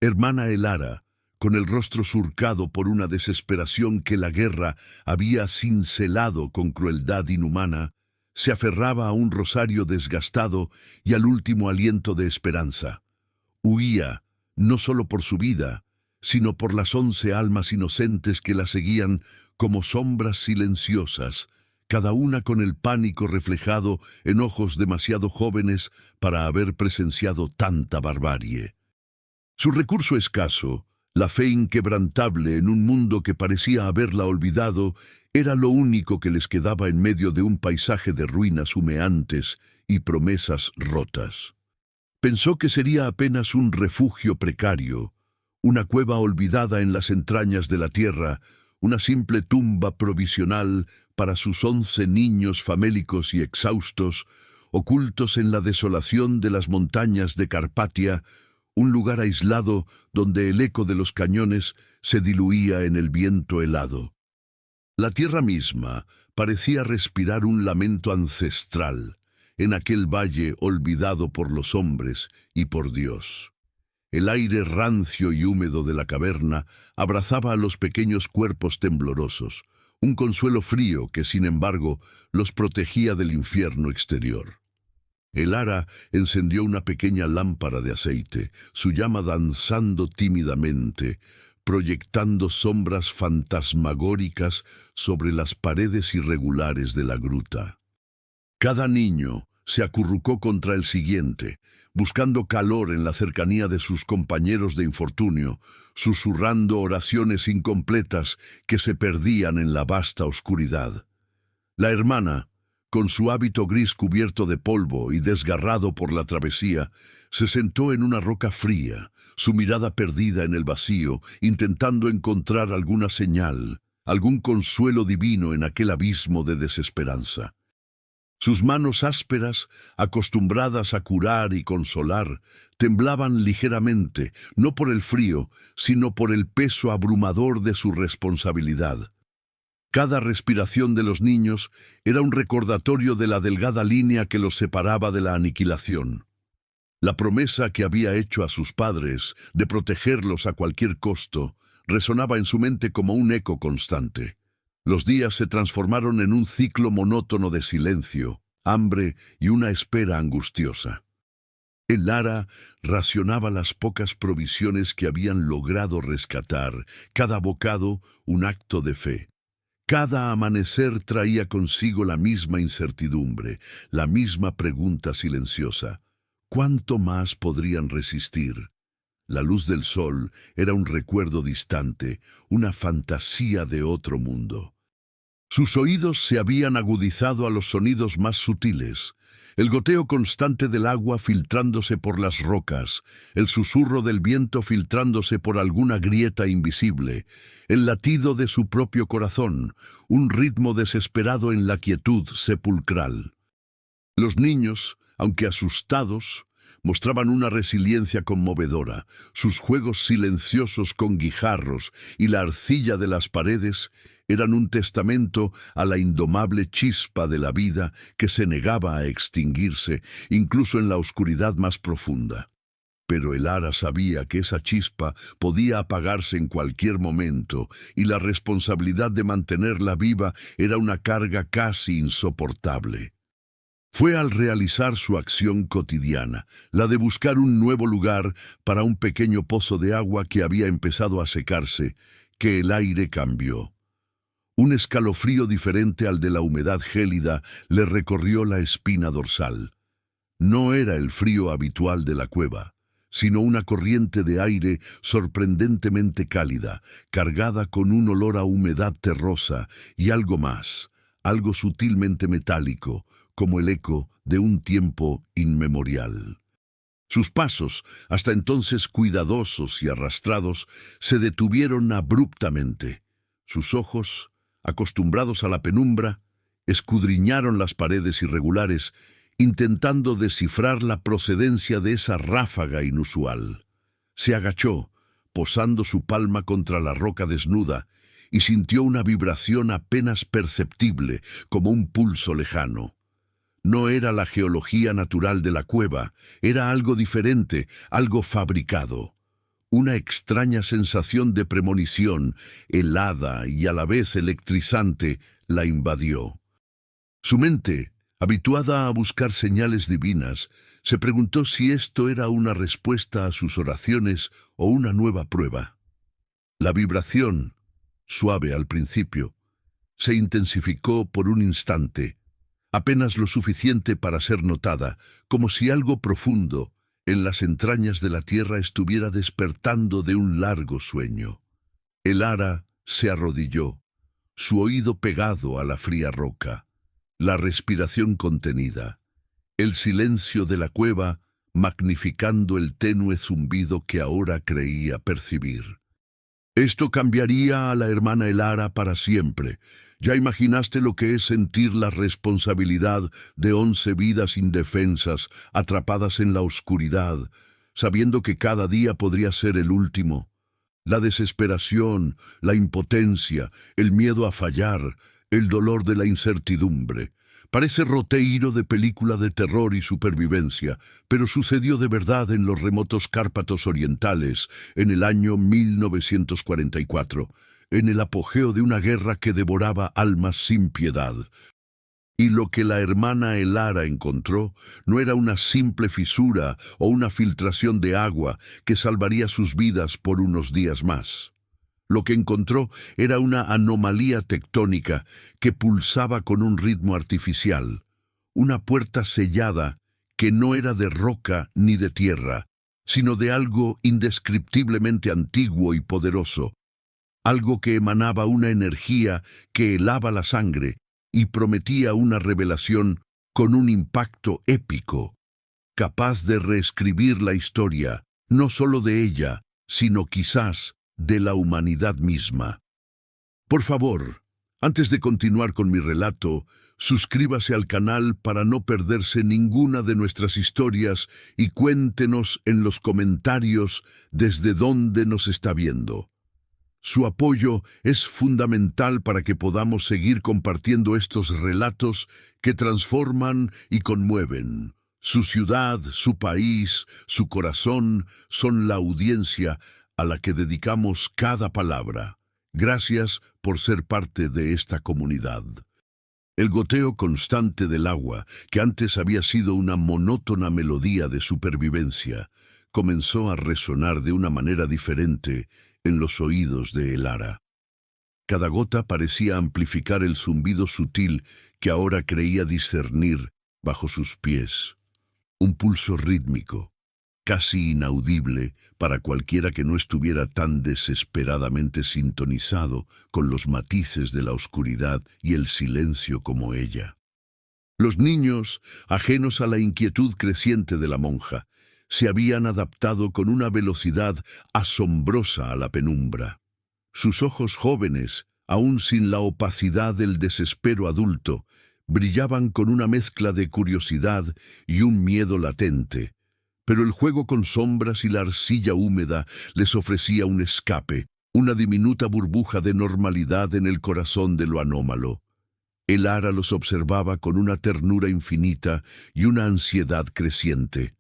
Hermana Elara, con el rostro surcado por una desesperación que la guerra había cincelado con crueldad inhumana, se aferraba a un rosario desgastado y al último aliento de esperanza. Huía, no solo por su vida, sino por las 11 almas inocentes que la seguían como sombras silenciosas, cada una con el pánico reflejado en ojos demasiado jóvenes para haber presenciado tanta barbarie. Su recurso escaso, la fe inquebrantable en un mundo que parecía haberla olvidado, era lo único que les quedaba en medio de un paisaje de ruinas humeantes y promesas rotas. Pensó que sería apenas un refugio precario, una cueva olvidada en las entrañas de la tierra, una simple tumba provisional para sus 11 niños famélicos y exhaustos, ocultos en la desolación de las montañas de Carpatia, un lugar aislado donde el eco de los cañones se diluía en el viento helado. La tierra misma parecía respirar un lamento ancestral en aquel valle olvidado por los hombres y por Dios. El aire rancio y húmedo de la caverna abrazaba a los pequeños cuerpos temblorosos, un consuelo frío que, sin embargo, los protegía del infierno exterior. Elara encendió una pequeña lámpara de aceite, su llama danzando tímidamente, proyectando sombras fantasmagóricas sobre las paredes irregulares de la gruta. Cada niño se acurrucó contra el siguiente, buscando calor en la cercanía de sus compañeros de infortunio, susurrando oraciones incompletas que se perdían en la vasta oscuridad. La hermana, con su hábito gris cubierto de polvo y desgarrado por la travesía, se sentó en una roca fría, su mirada perdida en el vacío, intentando encontrar alguna señal, algún consuelo divino en aquel abismo de desesperanza. Sus manos ásperas, acostumbradas a curar y consolar, temblaban ligeramente, no por el frío, sino por el peso abrumador de su responsabilidad. Cada respiración de los niños era un recordatorio de la delgada línea que los separaba de la aniquilación. La promesa que había hecho a sus padres de protegerlos a cualquier costo resonaba en su mente como un eco constante. Los días se transformaron en un ciclo monótono de silencio, hambre y una espera angustiosa. Elara racionaba las pocas provisiones que habían logrado rescatar, cada bocado un acto de fe. Cada amanecer traía consigo la misma incertidumbre, la misma pregunta silenciosa. ¿Cuánto más podrían resistir? La luz del sol era un recuerdo distante, una fantasía de otro mundo. Sus oídos se habían agudizado a los sonidos más sutiles, el goteo constante del agua filtrándose por las rocas, el susurro del viento filtrándose por alguna grieta invisible, el latido de su propio corazón, un ritmo desesperado en la quietud sepulcral. Los niños, aunque asustados, mostraban una resiliencia conmovedora. Sus juegos silenciosos con guijarros y la arcilla de las paredes eran un testamento a la indomable chispa de la vida que se negaba a extinguirse, incluso en la oscuridad más profunda. Pero Elara sabía que esa chispa podía apagarse en cualquier momento, y la responsabilidad de mantenerla viva era una carga casi insoportable. Fue al realizar su acción cotidiana, la de buscar un nuevo lugar para un pequeño pozo de agua que había empezado a secarse, que el aire cambió. Un escalofrío diferente al de la humedad gélida le recorrió la espina dorsal. No era el frío habitual de la cueva, sino una corriente de aire sorprendentemente cálida, cargada con un olor a humedad terrosa y algo más, algo sutilmente metálico, como el eco de un tiempo inmemorial. Sus pasos, hasta entonces cuidadosos y arrastrados, se detuvieron abruptamente. Sus ojos, acostumbrados a la penumbra, escudriñaron las paredes irregulares, intentando descifrar la procedencia de esa ráfaga inusual. Se agachó, posando su palma contra la roca desnuda, y sintió una vibración apenas perceptible, como un pulso lejano. No era la geología natural de la cueva, era algo diferente, algo fabricado. Una extraña sensación de premonición, helada y a la vez electrizante, la invadió. Su mente, habituada a buscar señales divinas, se preguntó si esto era una respuesta a sus oraciones o una nueva prueba. La vibración, suave al principio, se intensificó por un instante, apenas lo suficiente para ser notada, como si algo profundo en las entrañas de la tierra estuviera despertando de un largo sueño. El ara se arrodilló, su oído pegado a la fría roca, la respiración contenida, el silencio de la cueva magnificando el tenue zumbido que ahora creía percibir. Esto cambiaría a la hermana Elara para siempre. ¿Ya imaginaste lo que es sentir la responsabilidad de 11 vidas indefensas, atrapadas en la oscuridad, sabiendo que cada día podría ser el último? La desesperación, la impotencia, el miedo a fallar, el dolor de la incertidumbre. Parece roteiro de película de terror y supervivencia, pero sucedió de verdad en los remotos Cárpatos orientales en el año 1944, en el apogeo de una guerra que devoraba almas sin piedad. Y lo que la hermana Elara encontró no era una simple fisura o una filtración de agua que salvaría sus vidas por unos días más. Lo que encontró era una anomalía tectónica que pulsaba con un ritmo artificial, una puerta sellada que no era de roca ni de tierra, sino de algo indescriptiblemente antiguo y poderoso, algo que emanaba una energía que helaba la sangre y prometía una revelación con un impacto épico, capaz de reescribir la historia, no solo de ella, sino quizás de la humanidad misma. Por favor, antes de continuar con mi relato, suscríbase al canal para no perderse ninguna de nuestras historias y cuéntenos en los comentarios desde dónde nos está viendo. Su apoyo es fundamental para que podamos seguir compartiendo estos relatos que transforman y conmueven. Su ciudad, su país, su corazón son la audiencia a la que dedicamos cada palabra. Gracias por ser parte de esta comunidad. El goteo constante del agua, que antes había sido una monótona melodía de supervivencia, comenzó a resonar de una manera diferente en los oídos de Elara. Cada gota parecía amplificar el zumbido sutil que ahora creía discernir bajo sus pies. Un pulso rítmico, casi inaudible para cualquiera que no estuviera tan desesperadamente sintonizado con los matices de la oscuridad y el silencio como ella. Los niños, ajenos a la inquietud creciente de la monja, se habían adaptado con una velocidad asombrosa a la penumbra. Sus ojos jóvenes, aún sin la opacidad del desespero adulto, brillaban con una mezcla de curiosidad y un miedo latente, pero el juego con sombras y la arcilla húmeda les ofrecía un escape, una diminuta burbuja de normalidad en el corazón de lo anómalo. Elara los observaba con una ternura infinita y una ansiedad creciente.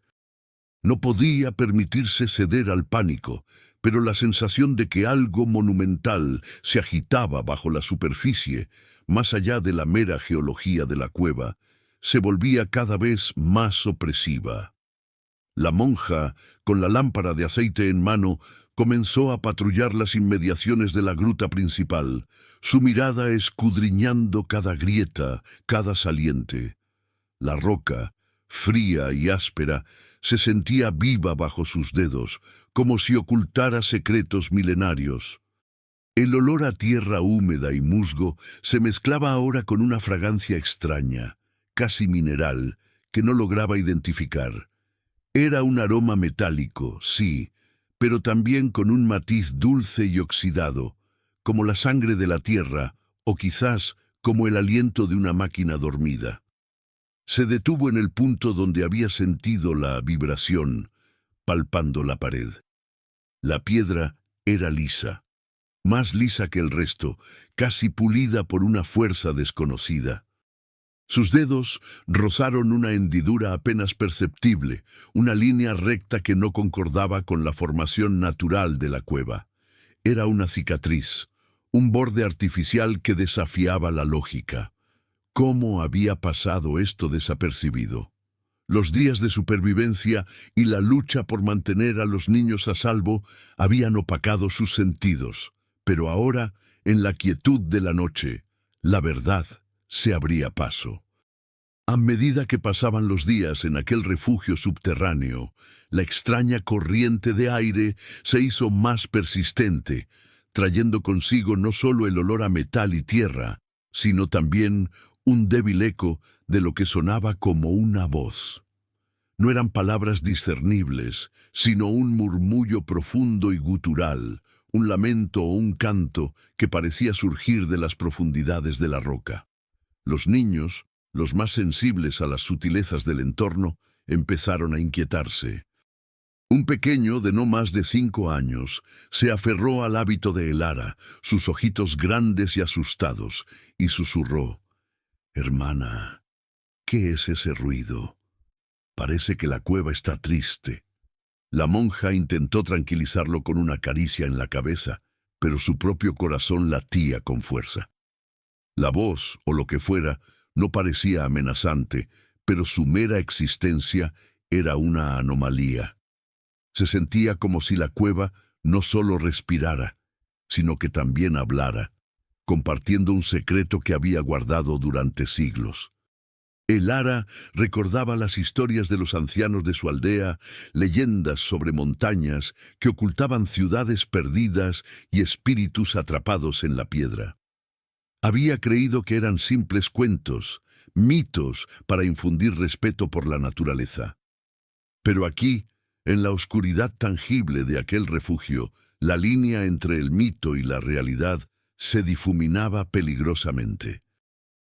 No podía permitirse ceder al pánico, pero la sensación de que algo monumental se agitaba bajo la superficie, más allá de la mera geología de la cueva, se volvía cada vez más opresiva. La monja, con la lámpara de aceite en mano, comenzó a patrullar las inmediaciones de la gruta principal, su mirada escudriñando cada grieta, cada saliente. La roca, fría y áspera, se sentía viva bajo sus dedos, como si ocultara secretos milenarios. El olor a tierra húmeda y musgo se mezclaba ahora con una fragancia extraña, casi mineral, que no lograba identificar. Era un aroma metálico, sí, pero también con un matiz dulce y oxidado, como la sangre de la tierra, o quizás como el aliento de una máquina dormida. Se detuvo en el punto donde había sentido la vibración, palpando la pared. La piedra era lisa, más lisa que el resto, casi pulida por una fuerza desconocida. Sus dedos rozaron una hendidura apenas perceptible, una línea recta que no concordaba con la formación natural de la cueva. Era una cicatriz, un borde artificial que desafiaba la lógica. ¿Cómo había pasado esto desapercibido? Los días de supervivencia y la lucha por mantener a los niños a salvo habían opacado sus sentidos, pero ahora, en la quietud de la noche, la verdad se abría paso. A medida que pasaban los días en aquel refugio subterráneo, la extraña corriente de aire se hizo más persistente, trayendo consigo no solo el olor a metal y tierra, sino también un débil eco de lo que sonaba como una voz. No eran palabras discernibles, sino un murmullo profundo y gutural, un lamento o un canto que parecía surgir de las profundidades de la roca. Los niños, los más sensibles a las sutilezas del entorno, empezaron a inquietarse. Un pequeño de no más de 5 años se aferró al hábito de Elara, sus ojitos grandes y asustados, y susurró: «Hermana, ¿qué es ese ruido? Parece que la cueva está triste». La monja intentó tranquilizarlo con una caricia en la cabeza, pero su propio corazón latía con fuerza. La voz, o lo que fuera, no parecía amenazante, pero su mera existencia era una anomalía. Se sentía como si la cueva no solo respirara, sino que también hablara, compartiendo un secreto que había guardado durante siglos. Elara recordaba las historias de los ancianos de su aldea, leyendas sobre montañas que ocultaban ciudades perdidas y espíritus atrapados en la piedra. Había creído que eran simples cuentos, mitos para infundir respeto por la naturaleza. Pero aquí, en la oscuridad tangible de aquel refugio, la línea entre el mito y la realidad se difuminaba peligrosamente.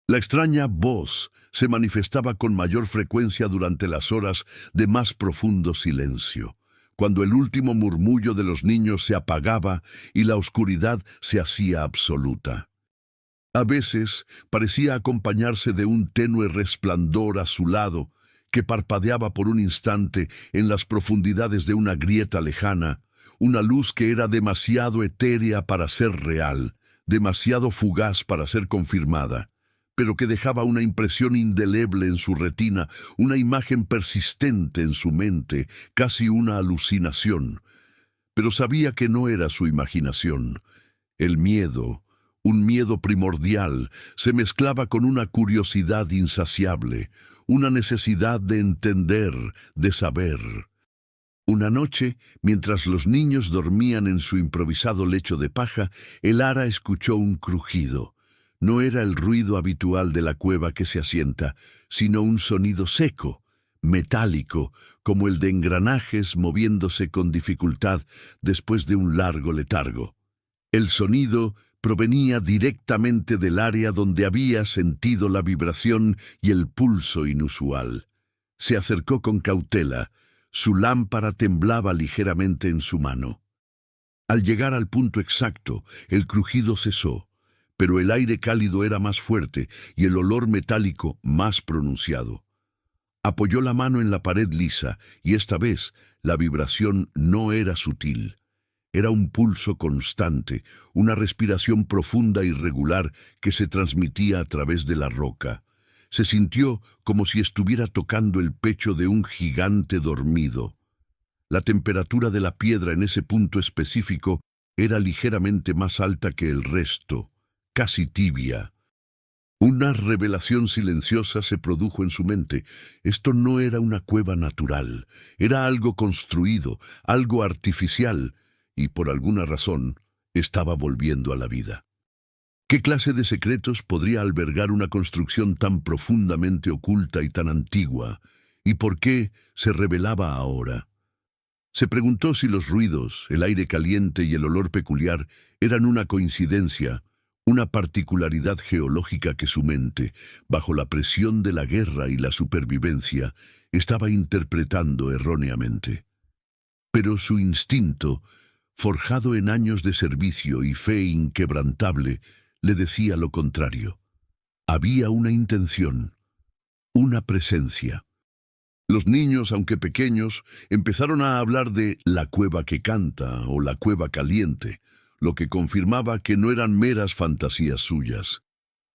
La extraña voz se manifestaba con mayor frecuencia durante las horas de más profundo silencio, cuando el último murmullo de los niños se apagaba y la oscuridad se hacía absoluta. A veces parecía acompañarse de un tenue resplandor azulado que parpadeaba por un instante en las profundidades de una grieta lejana, una luz que era demasiado etérea para ser real, demasiado fugaz para ser confirmada, pero que dejaba una impresión indeleble en su retina, una imagen persistente en su mente, casi una alucinación. Pero sabía que no era su imaginación. El miedo, un miedo primordial, se mezclaba con una curiosidad insaciable, una necesidad de entender, de saber. Una noche, mientras los niños dormían en su improvisado lecho de paja, Elara escuchó un crujido. No era el ruido habitual de la cueva que se asienta, sino un sonido seco, metálico, como el de engranajes moviéndose con dificultad después de un largo letargo. El sonido provenía directamente del área donde había sentido la vibración y el pulso inusual. Se acercó con cautela. Su lámpara temblaba ligeramente en su mano. Al llegar al punto exacto, el crujido cesó, pero el aire cálido era más fuerte y el olor metálico más pronunciado. Apoyó la mano en la pared lisa y esta vez la vibración no era sutil. Era un pulso constante, una respiración profunda y regular que se transmitía a través de la roca. Se sintió como si estuviera tocando el pecho de un gigante dormido. La temperatura de la piedra en ese punto específico era ligeramente más alta que el resto, casi tibia. Una revelación silenciosa se produjo en su mente. Esto no era una cueva natural, era algo construido, algo artificial, y por alguna razón estaba volviendo a la vida. ¿Qué clase de secretos podría albergar una construcción tan profundamente oculta y tan antigua? ¿Y por qué se revelaba ahora? Se preguntó si los ruidos, el aire caliente y el olor peculiar eran una coincidencia, una particularidad geológica que su mente, bajo la presión de la guerra y la supervivencia, estaba interpretando erróneamente. Pero su instinto, forjado en años de servicio y fe inquebrantable, le decía lo contrario. Había una intención, una presencia. Los niños, aunque pequeños, empezaron a hablar de la cueva que canta o la cueva caliente, lo que confirmaba que no eran meras fantasías suyas.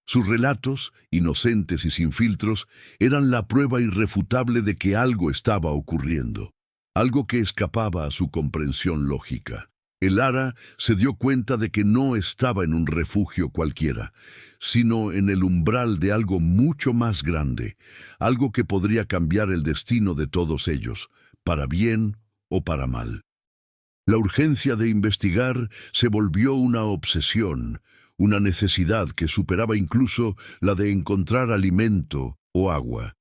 Sus relatos, inocentes y sin filtros, eran la prueba irrefutable de que algo estaba ocurriendo, algo que escapaba a su comprensión lógica. El Ara se dio cuenta de que no estaba en un refugio cualquiera, sino en el umbral de algo mucho más grande, algo que podría cambiar el destino de todos ellos, para bien o para mal. La urgencia de investigar se volvió una obsesión, una necesidad que superaba incluso la de encontrar alimento o agua.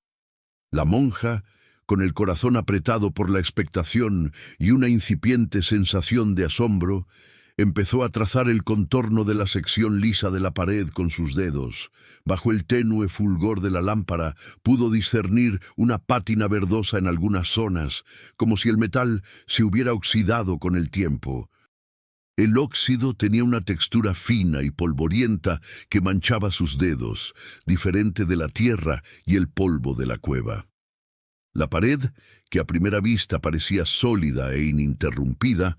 La monja, con el corazón apretado por la expectación y una incipiente sensación de asombro, empezó a trazar el contorno de la sección lisa de la pared con sus dedos. Bajo el tenue fulgor de la lámpara pudo discernir una pátina verdosa en algunas zonas, como si el metal se hubiera oxidado con el tiempo. El óxido tenía una textura fina y polvorienta que manchaba sus dedos, diferente de la tierra y el polvo de la cueva. La pared, que a primera vista parecía sólida e ininterrumpida,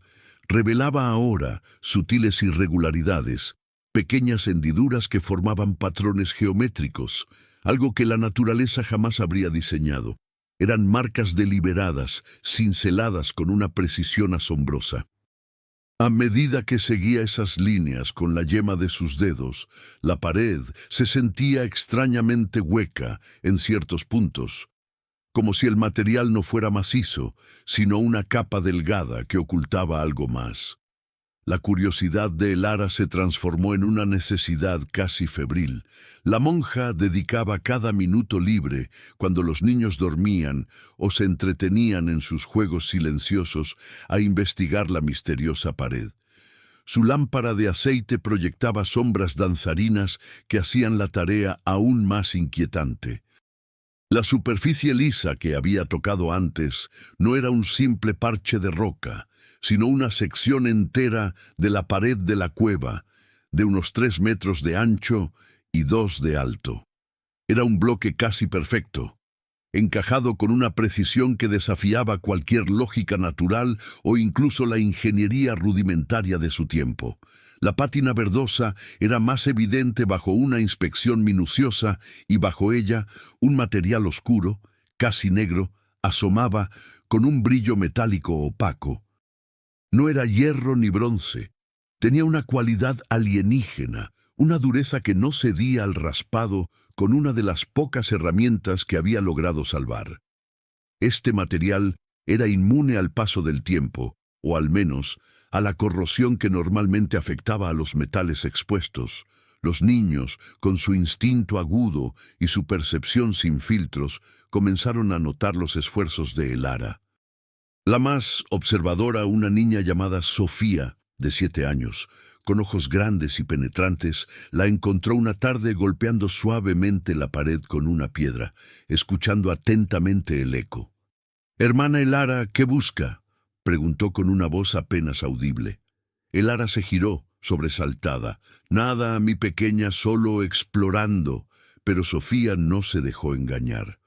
revelaba ahora sutiles irregularidades, pequeñas hendiduras que formaban patrones geométricos, algo que la naturaleza jamás habría diseñado. Eran marcas deliberadas, cinceladas con una precisión asombrosa. A medida que seguía esas líneas con la yema de sus dedos, la pared se sentía extrañamente hueca en ciertos puntos, como si el material no fuera macizo, sino una capa delgada que ocultaba algo más. La curiosidad de Elara se transformó en una necesidad casi febril. La monja dedicaba cada minuto libre, cuando los niños dormían o se entretenían en sus juegos silenciosos, a investigar la misteriosa pared. Su lámpara de aceite proyectaba sombras danzarinas que hacían la tarea aún más inquietante. La superficie lisa que había tocado antes no era un simple parche de roca, sino una sección entera de la pared de la cueva, de unos 3 metros de ancho y 2 de alto. Era un bloque casi perfecto, encajado con una precisión que desafiaba cualquier lógica natural o incluso la ingeniería rudimentaria de su tiempo. La pátina verdosa era más evidente bajo una inspección minuciosa y bajo ella un material oscuro, casi negro, asomaba con un brillo metálico opaco. No era hierro ni bronce. Tenía una cualidad alienígena, una dureza que no cedía al raspado con una de las pocas herramientas que había logrado salvar. Este material era inmune al paso del tiempo, o al menos a la corrosión que normalmente afectaba a los metales expuestos. Los niños, con su instinto agudo y su percepción sin filtros, comenzaron a notar los esfuerzos de Elara. La más observadora, una niña llamada Sofía, de 7 años, con ojos grandes y penetrantes, la encontró una tarde golpeando suavemente la pared con una piedra, escuchando atentamente el eco. «Hermana Elara, ¿qué busca?», preguntó con una voz apenas audible. Elara se giró, sobresaltada. «Nada, mi pequeña, solo explorando». Pero Sofía no se dejó engañar.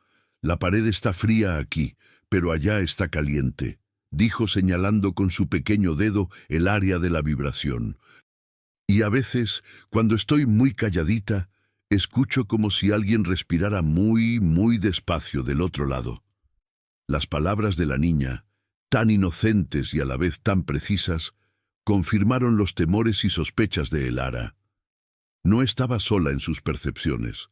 «La pared está fría aquí, pero allá está caliente», dijo señalando con su pequeño dedo el área de la vibración. «Y a veces, cuando estoy muy calladita, escucho como si alguien respirara muy, muy despacio del otro lado». Las palabras de la niña, tan inocentes y a la vez tan precisas, confirmaron los temores y sospechas de Elara. No estaba sola en sus percepciones.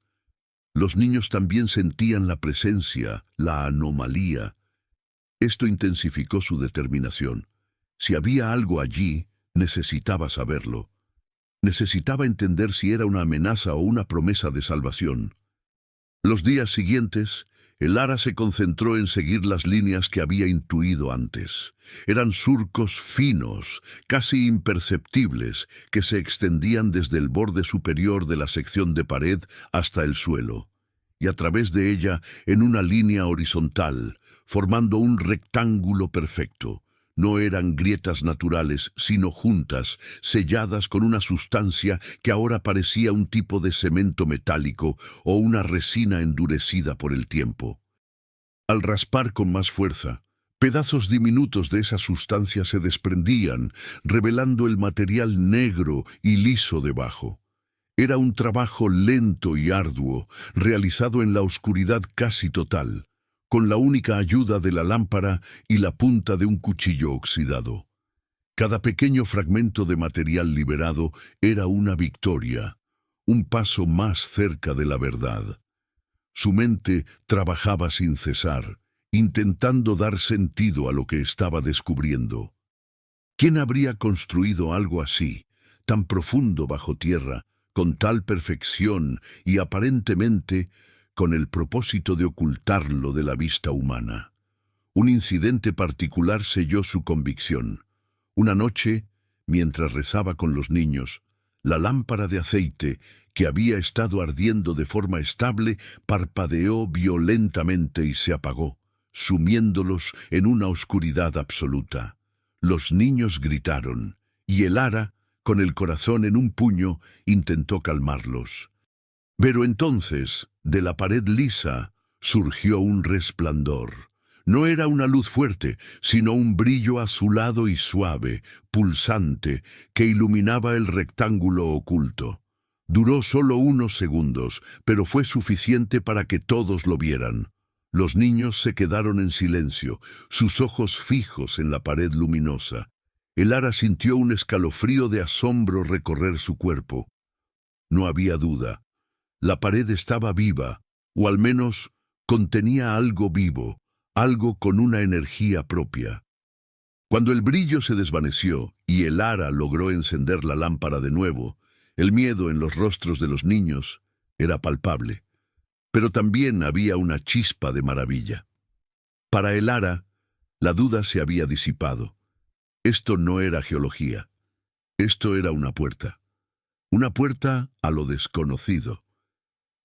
Los niños también sentían la presencia, la anomalía. Esto intensificó su determinación. Si había algo allí, necesitaba saberlo. Necesitaba entender si era una amenaza o una promesa de salvación. Los días siguientes, Elara se concentró en seguir las líneas que había intuido antes. Eran surcos finos, casi imperceptibles, que se extendían desde el borde superior de la sección de pared hasta el suelo, y a través de ella en una línea horizontal, formando un rectángulo perfecto. No eran grietas naturales, sino juntas, selladas con una sustancia que ahora parecía un tipo de cemento metálico o una resina endurecida por el tiempo. Al raspar con más fuerza, pedazos diminutos de esa sustancia se desprendían, revelando el material negro y liso debajo. Era un trabajo lento y arduo, realizado en la oscuridad casi total, con la única ayuda de la lámpara y la punta de un cuchillo oxidado. Cada pequeño fragmento de material liberado era una victoria, un paso más cerca de la verdad. Su mente trabajaba sin cesar, intentando dar sentido a lo que estaba descubriendo. ¿Quién habría construido algo así, tan profundo bajo tierra, con tal perfección y aparentemente con el propósito de ocultarlo de la vista humana? Un incidente particular selló su convicción. Una noche, mientras rezaba con los niños, la lámpara de aceite, que había estado ardiendo de forma estable, parpadeó violentamente y se apagó, sumiéndolos en una oscuridad absoluta. Los niños gritaron, y el ara, con el corazón en un puño, intentó calmarlos. Pero entonces, de la pared lisa, surgió un resplandor. No era una luz fuerte, sino un brillo azulado y suave, pulsante, que iluminaba el rectángulo oculto. Duró solo unos segundos, pero fue suficiente para que todos lo vieran. Los niños se quedaron en silencio, sus ojos fijos en la pared luminosa. El ara sintió un escalofrío de asombro recorrer su cuerpo. No había duda. La pared estaba viva, o al menos contenía algo vivo, algo con una energía propia. Cuando el brillo se desvaneció y el ara logró encender la lámpara de nuevo, el miedo en los rostros de los niños era palpable, pero también había una chispa de maravilla. Para el ara, la duda se había disipado. Esto no era geología, esto era una puerta a lo desconocido.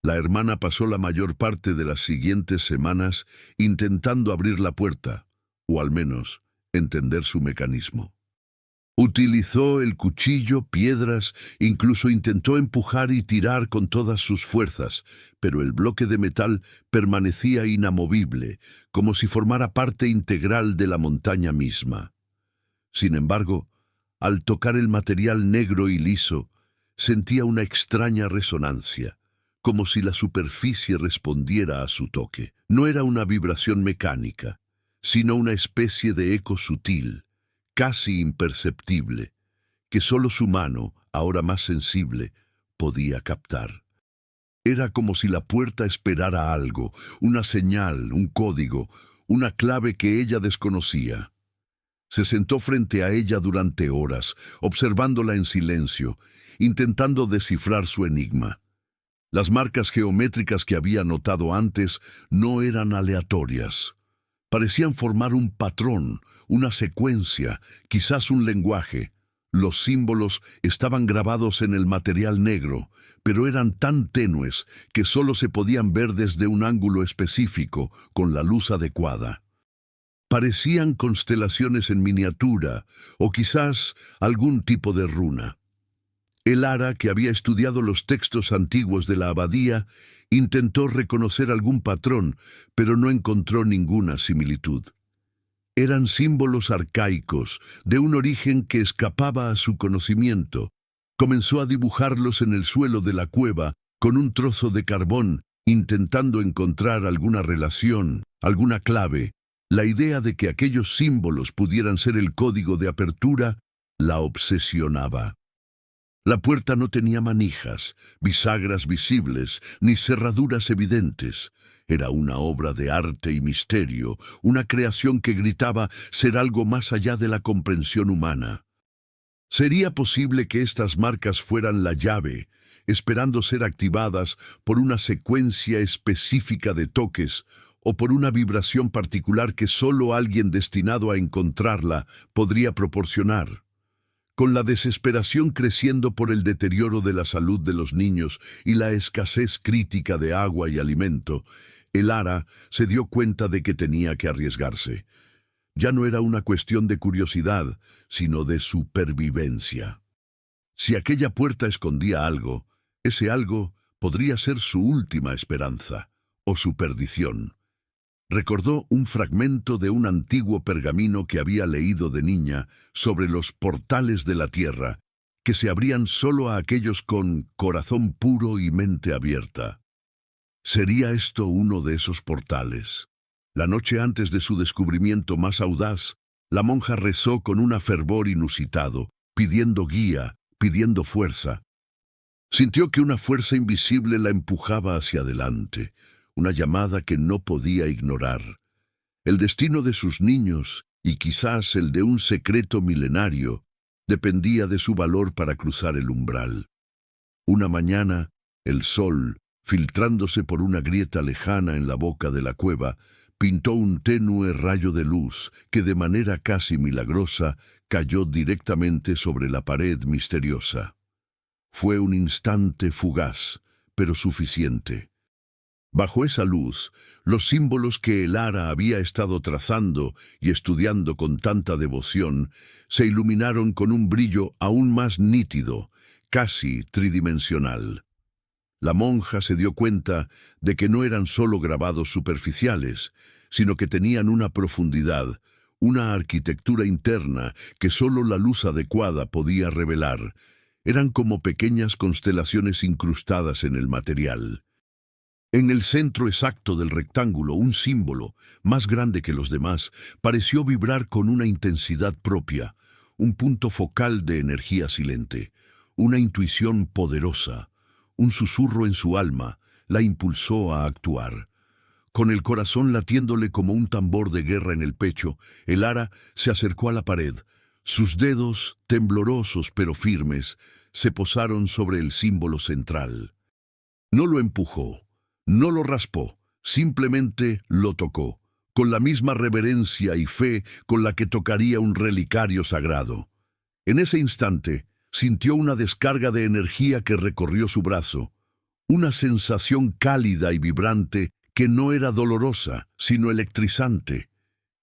La hermana pasó la mayor parte de las siguientes semanas intentando abrir la puerta, o al menos entender su mecanismo. Utilizó el cuchillo, piedras, incluso intentó empujar y tirar con todas sus fuerzas, pero el bloque de metal permanecía inamovible, como si formara parte integral de la montaña misma. Sin embargo, al tocar el material negro y liso, sentía una extraña resonancia, como si la superficie respondiera a su toque. No era una vibración mecánica, sino una especie de eco sutil, casi imperceptible, que solo su mano, ahora más sensible, podía captar. Era como si la puerta esperara algo, una señal, un código, una clave que ella desconocía. Se sentó frente a ella durante horas, observándola en silencio, intentando descifrar su enigma. Las marcas geométricas que había notado antes no eran aleatorias. Parecían formar un patrón, una secuencia, quizás un lenguaje. Los símbolos estaban grabados en el material negro, pero eran tan tenues que solo se podían ver desde un ángulo específico, con la luz adecuada. Parecían constelaciones en miniatura, o quizás algún tipo de runa. El ara, que había estudiado los textos antiguos de la abadía, intentó reconocer algún patrón, pero no encontró ninguna similitud. Eran símbolos arcaicos, de un origen que escapaba a su conocimiento. Comenzó a dibujarlos en el suelo de la cueva con un trozo de carbón, intentando encontrar alguna relación, alguna clave. La idea de que aquellos símbolos pudieran ser el código de apertura la obsesionaba. La puerta no tenía manijas, bisagras visibles, ni cerraduras evidentes. Era una obra de arte y misterio, una creación que gritaba ser algo más allá de la comprensión humana. ¿Sería posible que estas marcas fueran la llave, esperando ser activadas por una secuencia específica de toques o por una vibración particular que solo alguien destinado a encontrarla podría proporcionar? Con la desesperación creciendo por el deterioro de la salud de los niños y la escasez crítica de agua y alimento, el ara se dio cuenta de que tenía que arriesgarse. Ya no era una cuestión de curiosidad, sino de supervivencia. Si aquella puerta escondía algo, ese algo podría ser su última esperanza, o su perdición. Recordó un fragmento de un antiguo pergamino que había leído de niña sobre los portales de la tierra, que se abrían solo a aquellos con corazón puro y mente abierta. ¿Sería esto uno de esos portales? La noche antes de su descubrimiento más audaz, la monja rezó con un fervor inusitado, pidiendo guía, pidiendo fuerza. Sintió que una fuerza invisible la empujaba hacia adelante, una llamada que no podía ignorar. El destino de sus niños, y quizás el de un secreto milenario, dependía de su valor para cruzar el umbral. Una mañana, el sol, filtrándose por una grieta lejana en la boca de la cueva, pintó un tenue rayo de luz que de manera casi milagrosa cayó directamente sobre la pared misteriosa. Fue un instante fugaz, pero suficiente. Bajo esa luz, los símbolos que Elara había estado trazando y estudiando con tanta devoción se iluminaron con un brillo aún más nítido, casi tridimensional. La monja se dio cuenta de que no eran solo grabados superficiales, sino que tenían una profundidad, una arquitectura interna que solo la luz adecuada podía revelar. Eran como pequeñas constelaciones incrustadas en el material. En el centro exacto del rectángulo, un símbolo, más grande que los demás, pareció vibrar con una intensidad propia, un punto focal de energía silente, una intuición poderosa. Un susurro en su alma la impulsó a actuar. Con el corazón latiéndole como un tambor de guerra en el pecho, Elara se acercó a la pared. Sus dedos, temblorosos pero firmes, se posaron sobre el símbolo central. No lo empujó, no lo raspó, simplemente lo tocó, con la misma reverencia y fe con la que tocaría un relicario sagrado. En ese instante, sintió una descarga de energía que recorrió su brazo, una sensación cálida y vibrante que no era dolorosa, sino electrizante.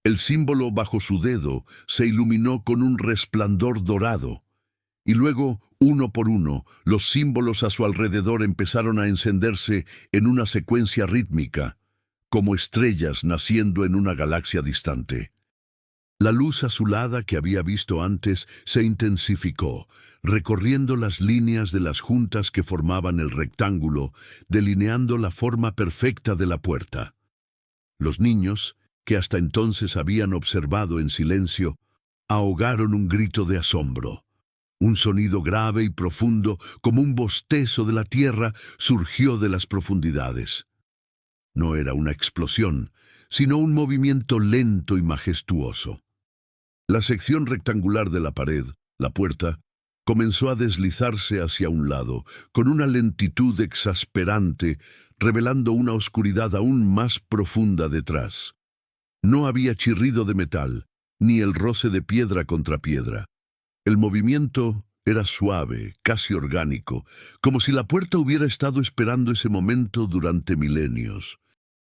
El símbolo bajo su dedo se iluminó con un resplandor dorado, y luego, uno por uno, los símbolos a su alrededor empezaron a encenderse en una secuencia rítmica, como estrellas naciendo en una galaxia distante. La luz azulada que había visto antes se intensificó, recorriendo las líneas de las juntas que formaban el rectángulo, delineando la forma perfecta de la puerta. Los niños, que hasta entonces habían observado en silencio, ahogaron un grito de asombro. Un sonido grave y profundo, como un bostezo de la tierra, surgió de las profundidades. No era una explosión, sino un movimiento lento y majestuoso. La sección rectangular de la pared, la puerta, comenzó a deslizarse hacia un lado, con una lentitud exasperante, revelando una oscuridad aún más profunda detrás. No había chirrido de metal, ni el roce de piedra contra piedra. El movimiento era suave, casi orgánico, como si la puerta hubiera estado esperando ese momento durante milenios.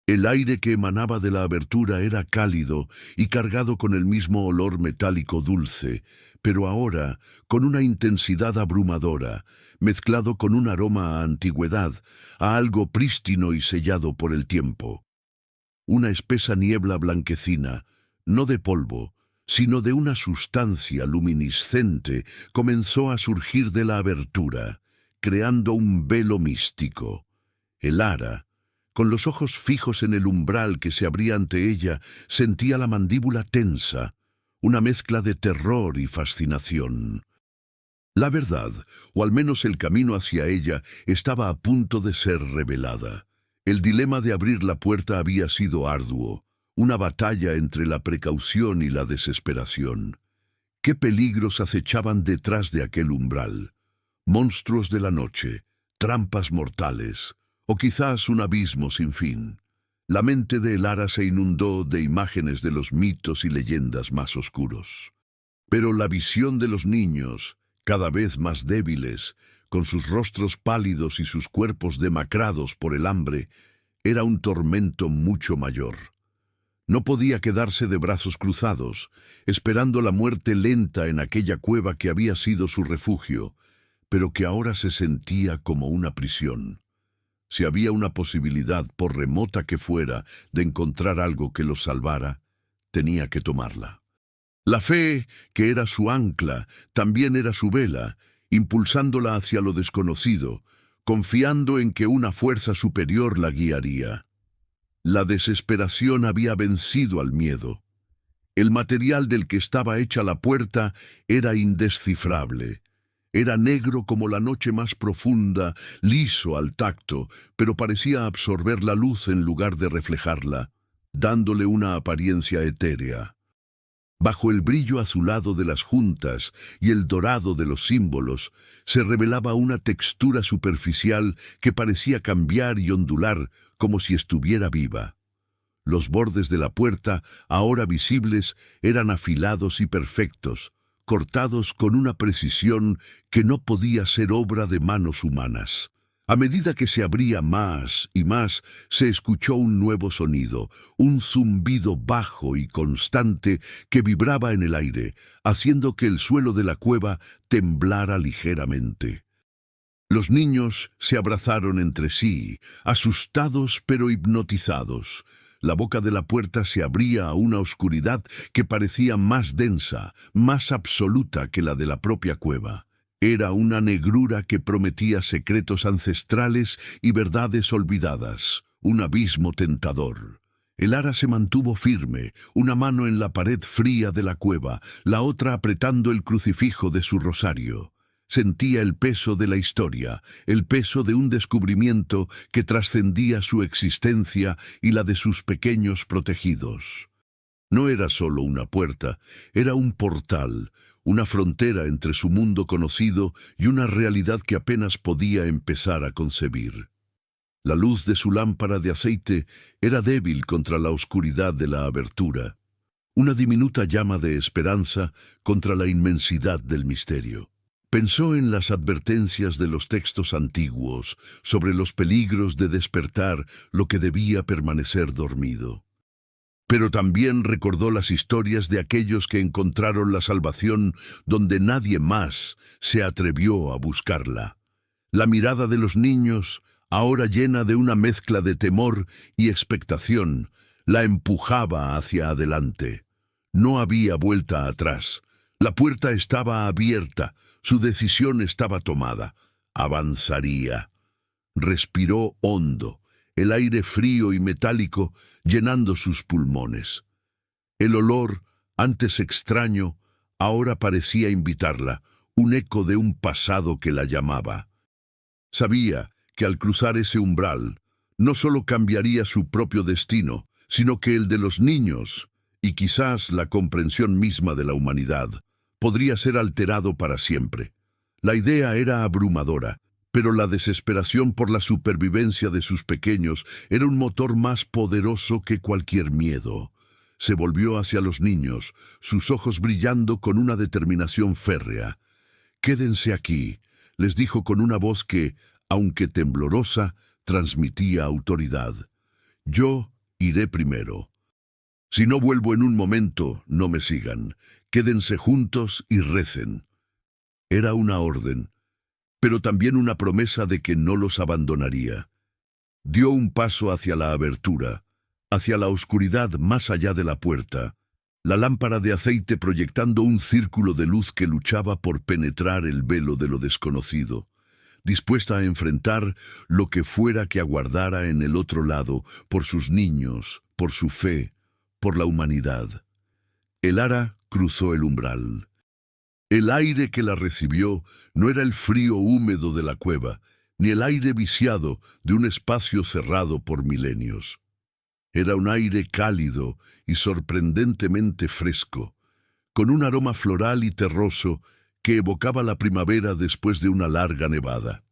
El aire que emanaba de la abertura era cálido y cargado con el mismo olor metálico dulce, pero ahora con una intensidad abrumadora, mezclado con un aroma a antigüedad, a algo prístino y sellado por el tiempo. Una espesa niebla blanquecina, no de polvo, sino de una sustancia luminiscente, comenzó a surgir de la abertura, creando un velo místico. Elara, con los ojos fijos en el umbral que se abría ante ella, sentía la mandíbula tensa, una mezcla de terror y fascinación. La verdad, o al menos el camino hacia ella, estaba a punto de ser revelada. El dilema de abrir la puerta había sido arduo, una batalla entre la precaución y la desesperación. ¿Qué peligros acechaban detrás de aquel umbral? Monstruos de la noche, trampas mortales, o quizás un abismo sin fin. La mente de Elara se inundó de imágenes de los mitos y leyendas más oscuros. Pero la visión de los niños, cada vez más débiles, con sus rostros pálidos y sus cuerpos demacrados por el hambre, era un tormento mucho mayor. No podía quedarse de brazos cruzados, esperando la muerte lenta en aquella cueva que había sido su refugio, pero que ahora se sentía como una prisión. Si había una posibilidad, por remota que fuera, de encontrar algo que los salvara, tenía que tomarla. La fe, que era su ancla, también era su vela, impulsándola hacia lo desconocido, confiando en que una fuerza superior la guiaría. La desesperación había vencido al miedo. El material del que estaba hecha la puerta era indescifrable. Era negro como la noche más profunda, liso al tacto, pero parecía absorber la luz en lugar de reflejarla, dándole una apariencia etérea. Bajo el brillo azulado de las juntas y el dorado de los símbolos, se revelaba una textura superficial que parecía cambiar y ondular como si estuviera viva. Los bordes de la puerta, ahora visibles, eran afilados y perfectos, cortados con una precisión que no podía ser obra de manos humanas. A medida que se abría más y más, se escuchó un nuevo sonido, un zumbido bajo y constante que vibraba en el aire, haciendo que el suelo de la cueva temblara ligeramente. Los niños se abrazaron entre sí, asustados pero hipnotizados. La boca de la puerta se abría a una oscuridad que parecía más densa, más absoluta que la de la propia cueva. Era una negrura que prometía secretos ancestrales y verdades olvidadas, un abismo tentador. El ara se mantuvo firme, una mano en la pared fría de la cueva, la otra apretando el crucifijo de su rosario. Sentía el peso de la historia, el peso de un descubrimiento que trascendía su existencia y la de sus pequeños protegidos. No era solo una puerta, era un portal, una frontera entre su mundo conocido y una realidad que apenas podía empezar a concebir. La luz de su lámpara de aceite era débil contra la oscuridad de la abertura, una diminuta llama de esperanza contra la inmensidad del misterio. Pensó en las advertencias de los textos antiguos sobre los peligros de despertar lo que debía permanecer dormido. Pero también recordó las historias de aquellos que encontraron la salvación donde nadie más se atrevió a buscarla. La mirada de los niños, ahora llena de una mezcla de temor y expectación, la empujaba hacia adelante. No había vuelta atrás. La puerta estaba abierta, su decisión estaba tomada. Avanzaría. Respiró hondo, el aire frío y metálico llenando sus pulmones. El olor, antes extraño, ahora parecía invitarla, un eco de un pasado que la llamaba. Sabía que al cruzar ese umbral, no solo cambiaría su propio destino, sino que el de los niños, y quizás la comprensión misma de la humanidad, podría ser alterado para siempre. La idea era abrumadora, pero la desesperación por la supervivencia de sus pequeños era un motor más poderoso que cualquier miedo. Se volvió hacia los niños, sus ojos brillando con una determinación férrea. «Quédense aquí», les dijo con una voz que, aunque temblorosa, transmitía autoridad. «Yo iré primero. Si no vuelvo en un momento, no me sigan. Quédense juntos y recen». Era una orden, pero también una promesa de que no los abandonaría. Dio un paso hacia la abertura, hacia la oscuridad más allá de la puerta, la lámpara de aceite proyectando un círculo de luz que luchaba por penetrar el velo de lo desconocido, dispuesta a enfrentar lo que fuera que aguardara en el otro lado por sus niños, por su fe, por la humanidad. El ara cruzó el umbral. El aire que la recibió no era el frío húmedo de la cueva, ni el aire viciado de un espacio cerrado por milenios. Era un aire cálido y sorprendentemente fresco, con un aroma floral y terroso que evocaba la primavera después de una larga nevada.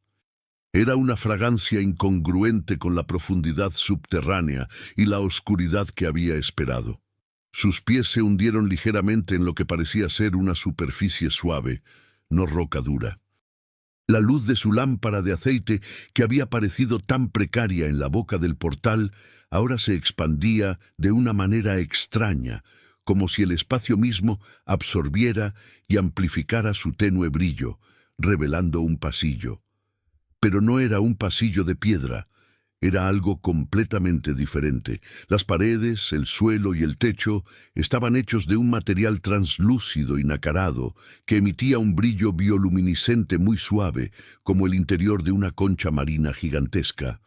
Era una fragancia incongruente con la profundidad subterránea y la oscuridad que había esperado. Sus pies se hundieron ligeramente en lo que parecía ser una superficie suave, no roca dura. La luz de su lámpara de aceite, que había parecido tan precaria en la boca del portal, ahora se expandía de una manera extraña, como si el espacio mismo absorbiera y amplificara su tenue brillo, revelando un pasillo. Pero no era un pasillo de piedra, era algo completamente diferente. Las paredes, el suelo y el techo estaban hechos de un material translúcido y nacarado que emitía un brillo bioluminiscente muy suave, como el interior de una concha marina gigantesca.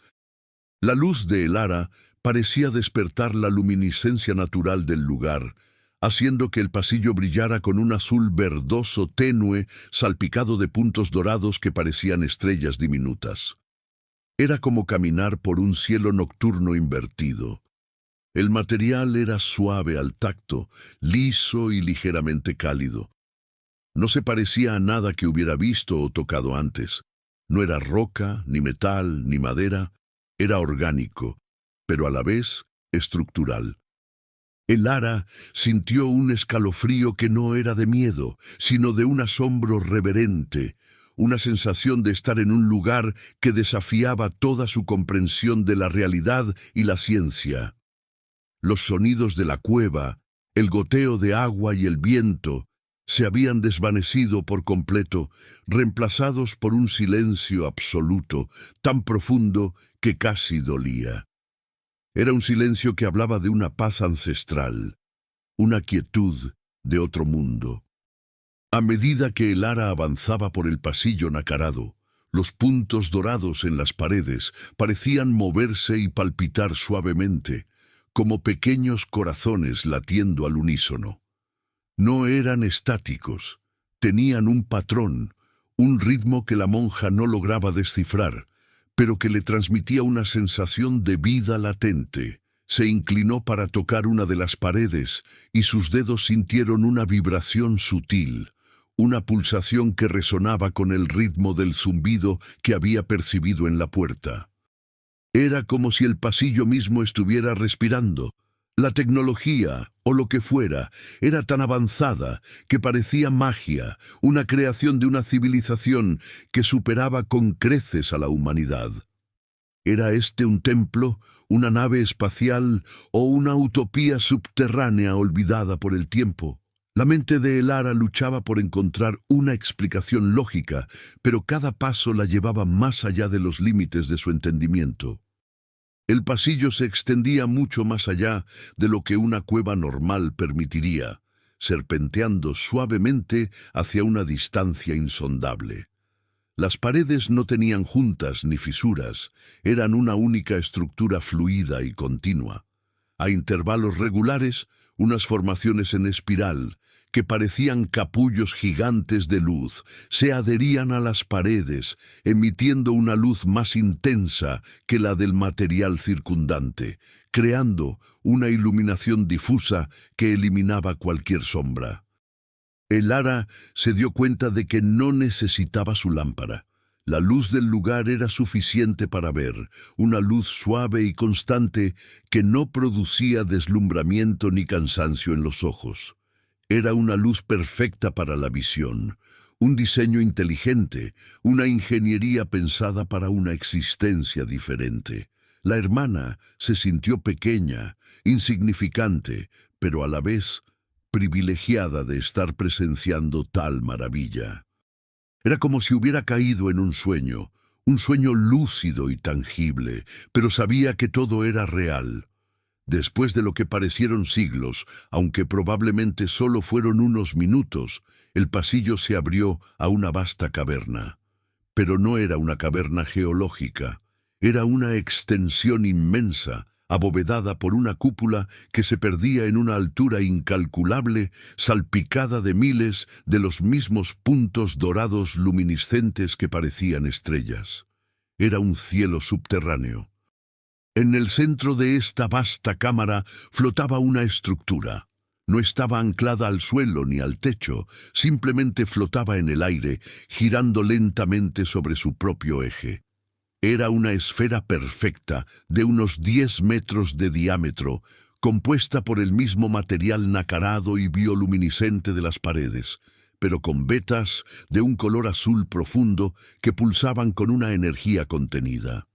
La luz de Elara parecía despertar la luminiscencia natural del lugar, haciendo que el pasillo brillara con un azul verdoso tenue, salpicado de puntos dorados que parecían estrellas diminutas. Era como caminar por un cielo nocturno invertido. El material era suave al tacto, liso y ligeramente cálido. No se parecía a nada que hubiera visto o tocado antes. No era roca, ni metal, ni madera. Era orgánico, pero a la vez estructural. Elara sintió un escalofrío que no era de miedo, sino de un asombro reverente, una sensación de estar en un lugar que desafiaba toda su comprensión de la realidad y la ciencia. Los sonidos de la cueva, el goteo de agua y el viento, se habían desvanecido por completo, reemplazados por un silencio absoluto, tan profundo que casi dolía. Era un silencio que hablaba de una paz ancestral, una quietud de otro mundo. A medida que Elara avanzaba por el pasillo nacarado, los puntos dorados en las paredes parecían moverse y palpitar suavemente, como pequeños corazones latiendo al unísono. No eran estáticos, tenían un patrón, un ritmo que la monja no lograba descifrar, pero que le transmitía una sensación de vida latente. Se inclinó para tocar una de las paredes y sus dedos sintieron una vibración sutil, una pulsación que resonaba con el ritmo del zumbido que había percibido en la puerta. Era como si el pasillo mismo estuviera respirando. La tecnología, o lo que fuera, era tan avanzada que parecía magia, una creación de una civilización que superaba con creces a la humanidad. ¿Era este un templo, una nave espacial o una utopía subterránea olvidada por el tiempo? La mente de Elara luchaba por encontrar una explicación lógica, pero cada paso la llevaba más allá de los límites de su entendimiento. El pasillo se extendía mucho más allá de lo que una cueva normal permitiría, serpenteando suavemente hacia una distancia insondable. Las paredes no tenían juntas ni fisuras, eran una única estructura fluida y continua. A intervalos regulares, unas formaciones en espiral, que parecían capullos gigantes de luz, se adherían a las paredes, emitiendo una luz más intensa que la del material circundante, creando una iluminación difusa que eliminaba cualquier sombra. Elara se dio cuenta de que no necesitaba su lámpara. La luz del lugar era suficiente para ver, una luz suave y constante que no producía deslumbramiento ni cansancio en los ojos. Era una luz perfecta para la visión, un diseño inteligente, una ingeniería pensada para una existencia diferente. La hermana se sintió pequeña, insignificante, pero a la vez privilegiada de estar presenciando tal maravilla. Era como si hubiera caído en un sueño lúcido y tangible, pero sabía que todo era real. Después de lo que parecieron siglos, aunque probablemente solo fueron unos minutos, el pasillo se abrió a una vasta caverna. Pero no era una caverna geológica, era una extensión inmensa, abovedada por una cúpula que se perdía en una altura incalculable, salpicada de miles de los mismos puntos dorados luminiscentes que parecían estrellas. Era un cielo subterráneo. En el centro de esta vasta cámara flotaba una estructura. No estaba anclada al suelo ni al techo, simplemente flotaba en el aire, girando lentamente sobre su propio eje. Era una esfera perfecta, de unos 10 metros de diámetro, compuesta por el mismo material nacarado y bioluminiscente de las paredes, pero con vetas de un color azul profundo que pulsaban con una energía contenida.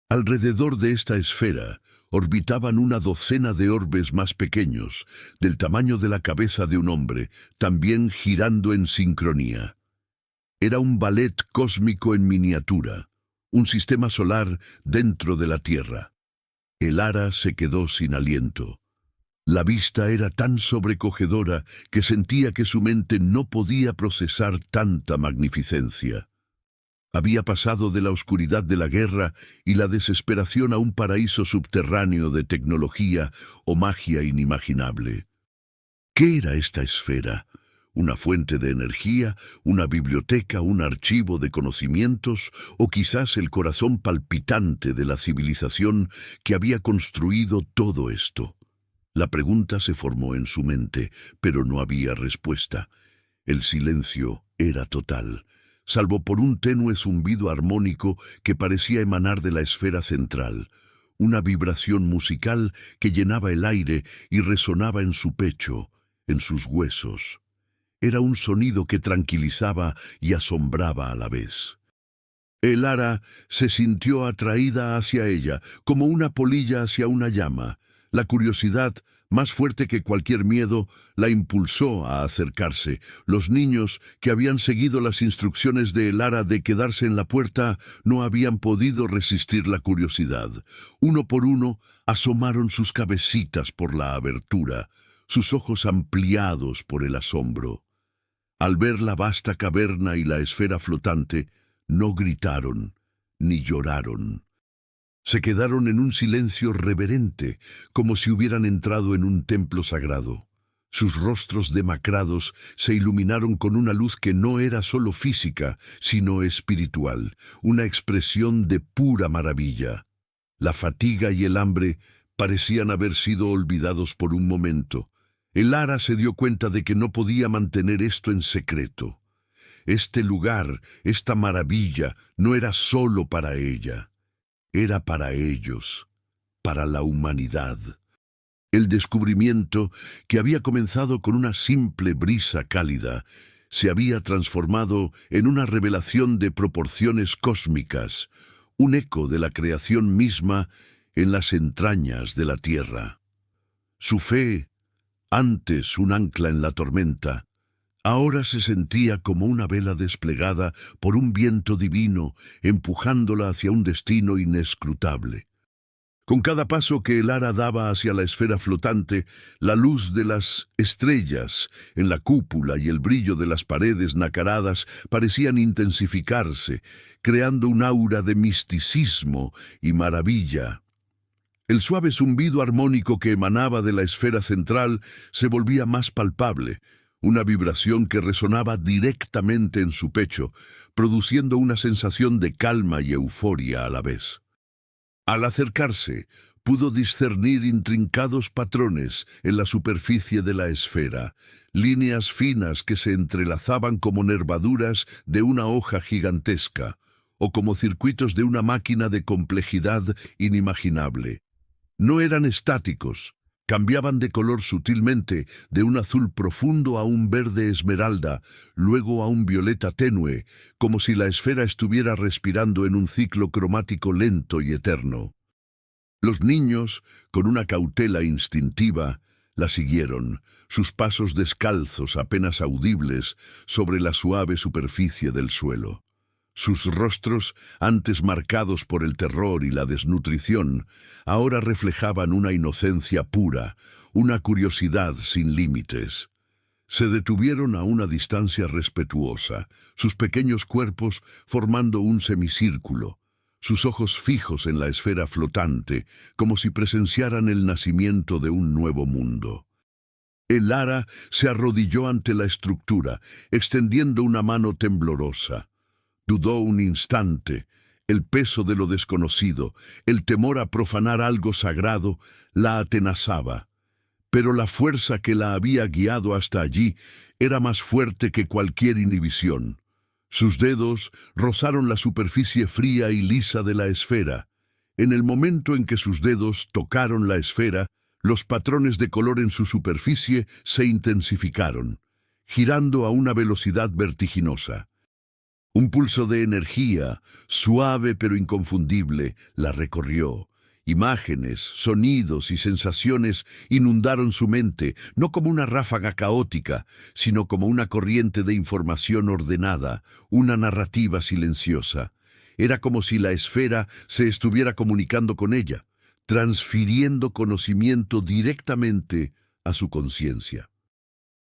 Alrededor de esta esfera orbitaban una docena de orbes más pequeños, del tamaño de la cabeza de un hombre, también girando en sincronía. Era un ballet cósmico en miniatura, un sistema solar dentro de la Tierra. Elara se quedó sin aliento. La vista era tan sobrecogedora que sentía que su mente no podía procesar tanta magnificencia. Había pasado de la oscuridad de la guerra y la desesperación a un paraíso subterráneo de tecnología o magia inimaginable. ¿Qué era esta esfera? ¿Una fuente de energía, una biblioteca, un archivo de conocimientos o quizás el corazón palpitante de la civilización que había construido todo esto? La pregunta se formó en su mente, pero no había respuesta. El silencio era total, salvo por un tenue zumbido armónico que parecía emanar de la esfera central, una vibración musical que llenaba el aire y resonaba en su pecho, en sus huesos. Era un sonido que tranquilizaba y asombraba a la vez. Elara se sintió atraída hacia ella, como una polilla hacia una llama. La curiosidad, más fuerte que cualquier miedo, la impulsó a acercarse. Los niños, que habían seguido las instrucciones de Elara de quedarse en la puerta, no habían podido resistir la curiosidad. Uno por uno, asomaron sus cabecitas por la abertura, sus ojos ampliados por el asombro. Al ver la vasta caverna y la esfera flotante, no gritaron, ni lloraron. Se quedaron en un silencio reverente, como si hubieran entrado en un templo sagrado. Sus rostros demacrados se iluminaron con una luz que no era solo física, sino espiritual, una expresión de pura maravilla. La fatiga y el hambre parecían haber sido olvidados por un momento. Elara se dio cuenta de que no podía mantener esto en secreto. Este lugar, esta maravilla, no era solo para ella. Era para ellos, para la humanidad. El descubrimiento, que había comenzado con una simple brisa cálida, se había transformado en una revelación de proporciones cósmicas, un eco de la creación misma en las entrañas de la tierra. Su fe, antes un ancla en la tormenta, ahora se sentía como una vela desplegada por un viento divino, empujándola hacia un destino inescrutable. Con cada paso que Elara daba hacia la esfera flotante, la luz de las estrellas en la cúpula y el brillo de las paredes nacaradas parecían intensificarse, creando un aura de misticismo y maravilla. El suave zumbido armónico que emanaba de la esfera central se volvía más palpable, una vibración que resonaba directamente en su pecho, produciendo una sensación de calma y euforia a la vez. Al acercarse, pudo discernir intrincados patrones en la superficie de la esfera, líneas finas que se entrelazaban como nervaduras de una hoja gigantesca, o como circuitos de una máquina de complejidad inimaginable. No eran estáticos. Cambiaban de color sutilmente, de un azul profundo a un verde esmeralda, luego a un violeta tenue, como si la esfera estuviera respirando en un ciclo cromático lento y eterno. Los niños, con una cautela instintiva, la siguieron, sus pasos descalzos apenas audibles sobre la suave superficie del suelo. Sus rostros, antes marcados por el terror y la desnutrición, ahora reflejaban una inocencia pura, una curiosidad sin límites. Se detuvieron a una distancia respetuosa, sus pequeños cuerpos formando un semicírculo, sus ojos fijos en la esfera flotante, como si presenciaran el nacimiento de un nuevo mundo. Elara se arrodilló ante la estructura, extendiendo una mano temblorosa. Dudó un instante. El peso de lo desconocido, el temor a profanar algo sagrado, la atenazaba. Pero la fuerza que la había guiado hasta allí era más fuerte que cualquier inhibición. Sus dedos rozaron la superficie fría y lisa de la esfera. En el momento en que sus dedos tocaron la esfera, los patrones de color en su superficie se intensificaron. girando a una velocidad vertiginosa. Un pulso de energía, suave pero inconfundible, la recorrió. Imágenes, sonidos y sensaciones inundaron su mente, no como una ráfaga caótica, sino como una corriente de información ordenada, una narrativa silenciosa. Era como si la esfera se estuviera comunicando con ella, transfiriendo conocimiento directamente a su conciencia.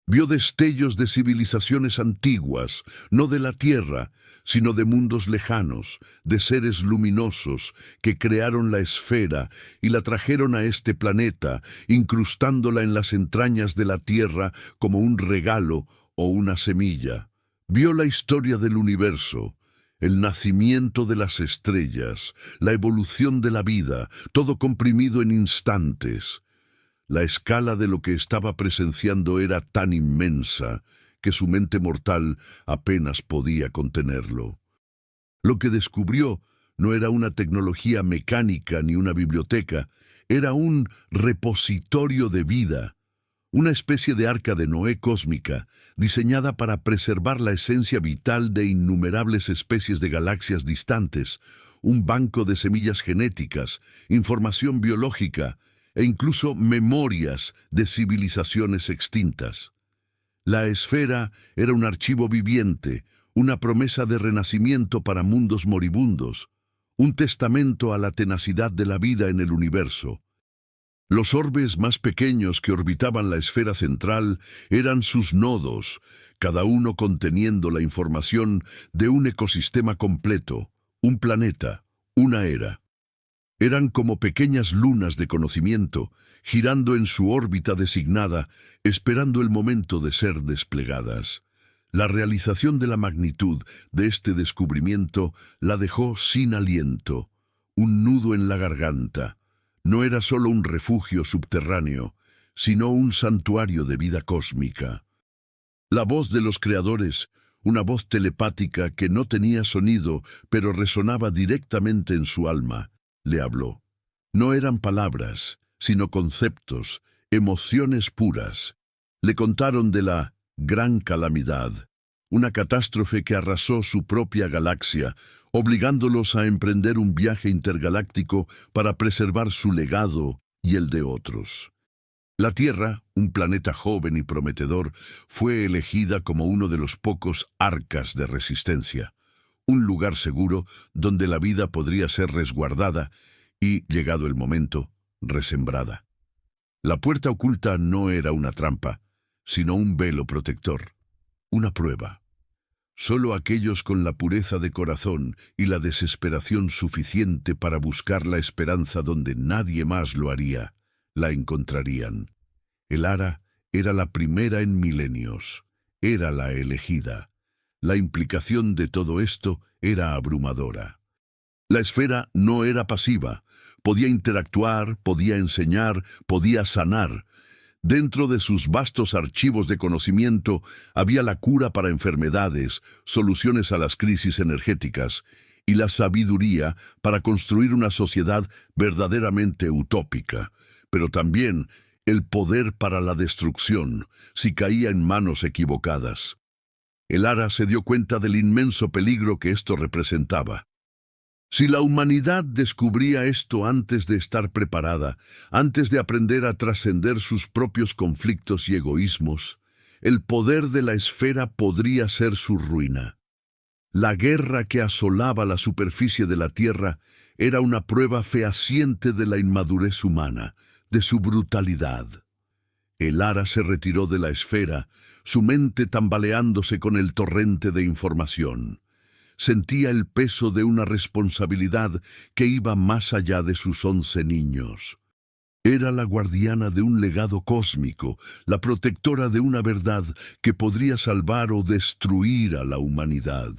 Vio destellos de civilizaciones antiguas, no de la Tierra, sino de mundos lejanos, de seres luminosos que crearon la esfera y la trajeron a este planeta, incrustándola en las entrañas de la Tierra como un regalo o una semilla. Vio la historia del universo, el nacimiento de las estrellas, la evolución de la vida, todo comprimido en instantes. La escala de lo que estaba presenciando era tan inmensa que su mente mortal apenas podía contenerlo. Lo que descubrió no era una tecnología mecánica ni una biblioteca, era un repositorio de vida, una especie de arca de Noé cósmica, diseñada para preservar la esencia vital de innumerables especies de galaxias distantes, un banco de semillas genéticas, información biológica, e incluso memorias de civilizaciones extintas. La esfera era un archivo viviente, una promesa de renacimiento para mundos moribundos, un testamento a la tenacidad de la vida en el universo. Los orbes más pequeños que orbitaban la esfera central eran sus nodos, cada uno conteniendo la información de un ecosistema completo, un planeta, una era. Eran como pequeñas lunas de conocimiento, girando en su órbita designada, esperando el momento de ser desplegadas. La realización de la magnitud de este descubrimiento la dejó sin aliento, un nudo en la garganta. No era solo un refugio subterráneo, sino un santuario de vida cósmica. La voz de los creadores, una voz telepática que no tenía sonido, pero resonaba directamente en su alma, le habló. No eran palabras, sino conceptos, emociones puras. Le contaron de la gran calamidad, una catástrofe que arrasó su propia galaxia, obligándolos a emprender un viaje intergaláctico para preservar su legado y el de otros. La Tierra, un planeta joven y prometedor, fue elegida como uno de los pocos arcas de resistencia, un lugar seguro donde la vida podría ser resguardada y, llegado el momento, resembrada. La puerta oculta no era una trampa, sino un velo protector, una prueba. Solo aquellos con la pureza de corazón y la desesperación suficiente para buscar la esperanza donde nadie más lo haría, la encontrarían. El Ara era la primera en milenios, era la elegida. La implicación de todo esto era abrumadora. La esfera no era pasiva, podía interactuar, podía enseñar, podía sanar. Dentro de sus vastos archivos de conocimiento había la cura para enfermedades, soluciones a las crisis energéticas y la sabiduría para construir una sociedad verdaderamente utópica, pero también el poder para la destrucción si caía en manos equivocadas. El Ara se dio cuenta del inmenso peligro que esto representaba. Si la humanidad descubría esto antes de estar preparada, antes de aprender a trascender sus propios conflictos y egoísmos, el poder de la esfera podría ser su ruina. La guerra que asolaba la superficie de la Tierra era una prueba fehaciente de la inmadurez humana, de su brutalidad. El Ara se retiró de la esfera, su mente tambaleándose con el torrente de información. Sentía el peso de una responsabilidad que iba más allá de sus 11 niños. Era la guardiana de un legado cósmico, la protectora de una verdad que podría salvar o destruir a la humanidad.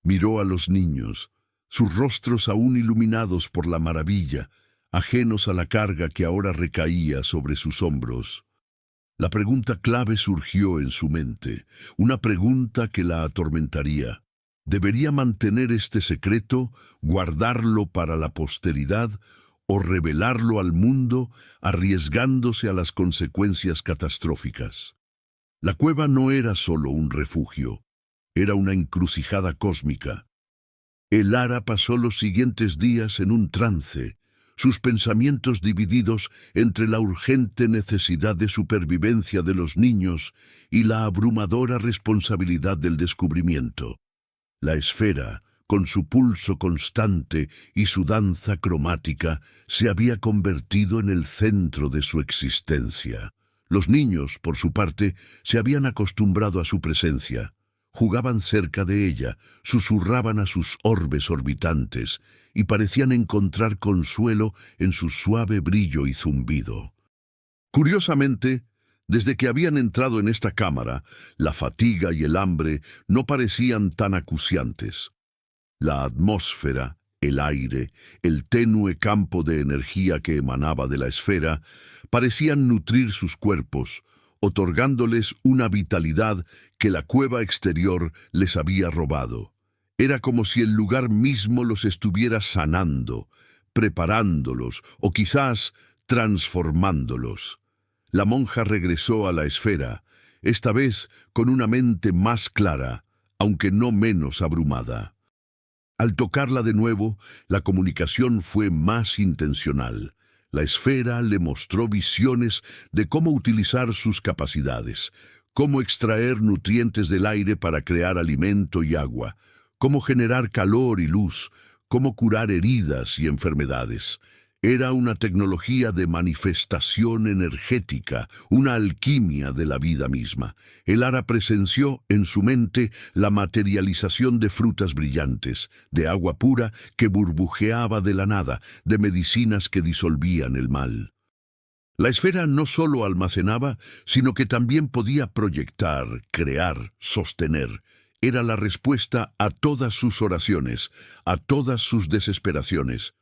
Miró a los niños, sus rostros aún iluminados por la maravilla, ajenos a la carga que ahora recaía sobre sus hombros. La pregunta clave surgió en su mente, una pregunta que la atormentaría. ¿Debería mantener este secreto, guardarlo para la posteridad o revelarlo al mundo, arriesgándose a las consecuencias catastróficas? La cueva no era solo un refugio, era una encrucijada cósmica. El Ara pasó los siguientes días en un trance, sus pensamientos divididos entre la urgente necesidad de supervivencia de los niños y la abrumadora responsabilidad del descubrimiento. La esfera, con su pulso constante y su danza cromática, se había convertido en el centro de su existencia. Los niños, por su parte, se habían acostumbrado a su presencia. Jugaban cerca de ella, susurraban a sus orbes orbitantes y parecían encontrar consuelo en su suave brillo y zumbido. Curiosamente, desde que habían entrado en esta cámara, la fatiga y el hambre no parecían tan acuciantes. La atmósfera, el aire, el tenue campo de energía que emanaba de la esfera, parecían nutrir sus cuerpos, otorgándoles una vitalidad que la cueva exterior les había robado. Era como si el lugar mismo los estuviera sanando, preparándolos o quizás transformándolos. La monja regresó a la esfera, esta vez con una mente más clara, aunque no menos abrumada. Al tocarla de nuevo, la comunicación fue más intencional. La esfera le mostró visiones de cómo utilizar sus capacidades, cómo extraer nutrientes del aire para crear alimento y agua, cómo generar calor y luz, cómo curar heridas y enfermedades. Era una tecnología de manifestación energética, una alquimia de la vida misma. El Ara presenció en su mente la materialización de frutas brillantes, de agua pura que burbujeaba de la nada, de medicinas que disolvían el mal. La esfera no solo almacenaba, sino que también podía proyectar, crear, sostener. Era la respuesta a todas sus oraciones, a todas sus desesperaciones.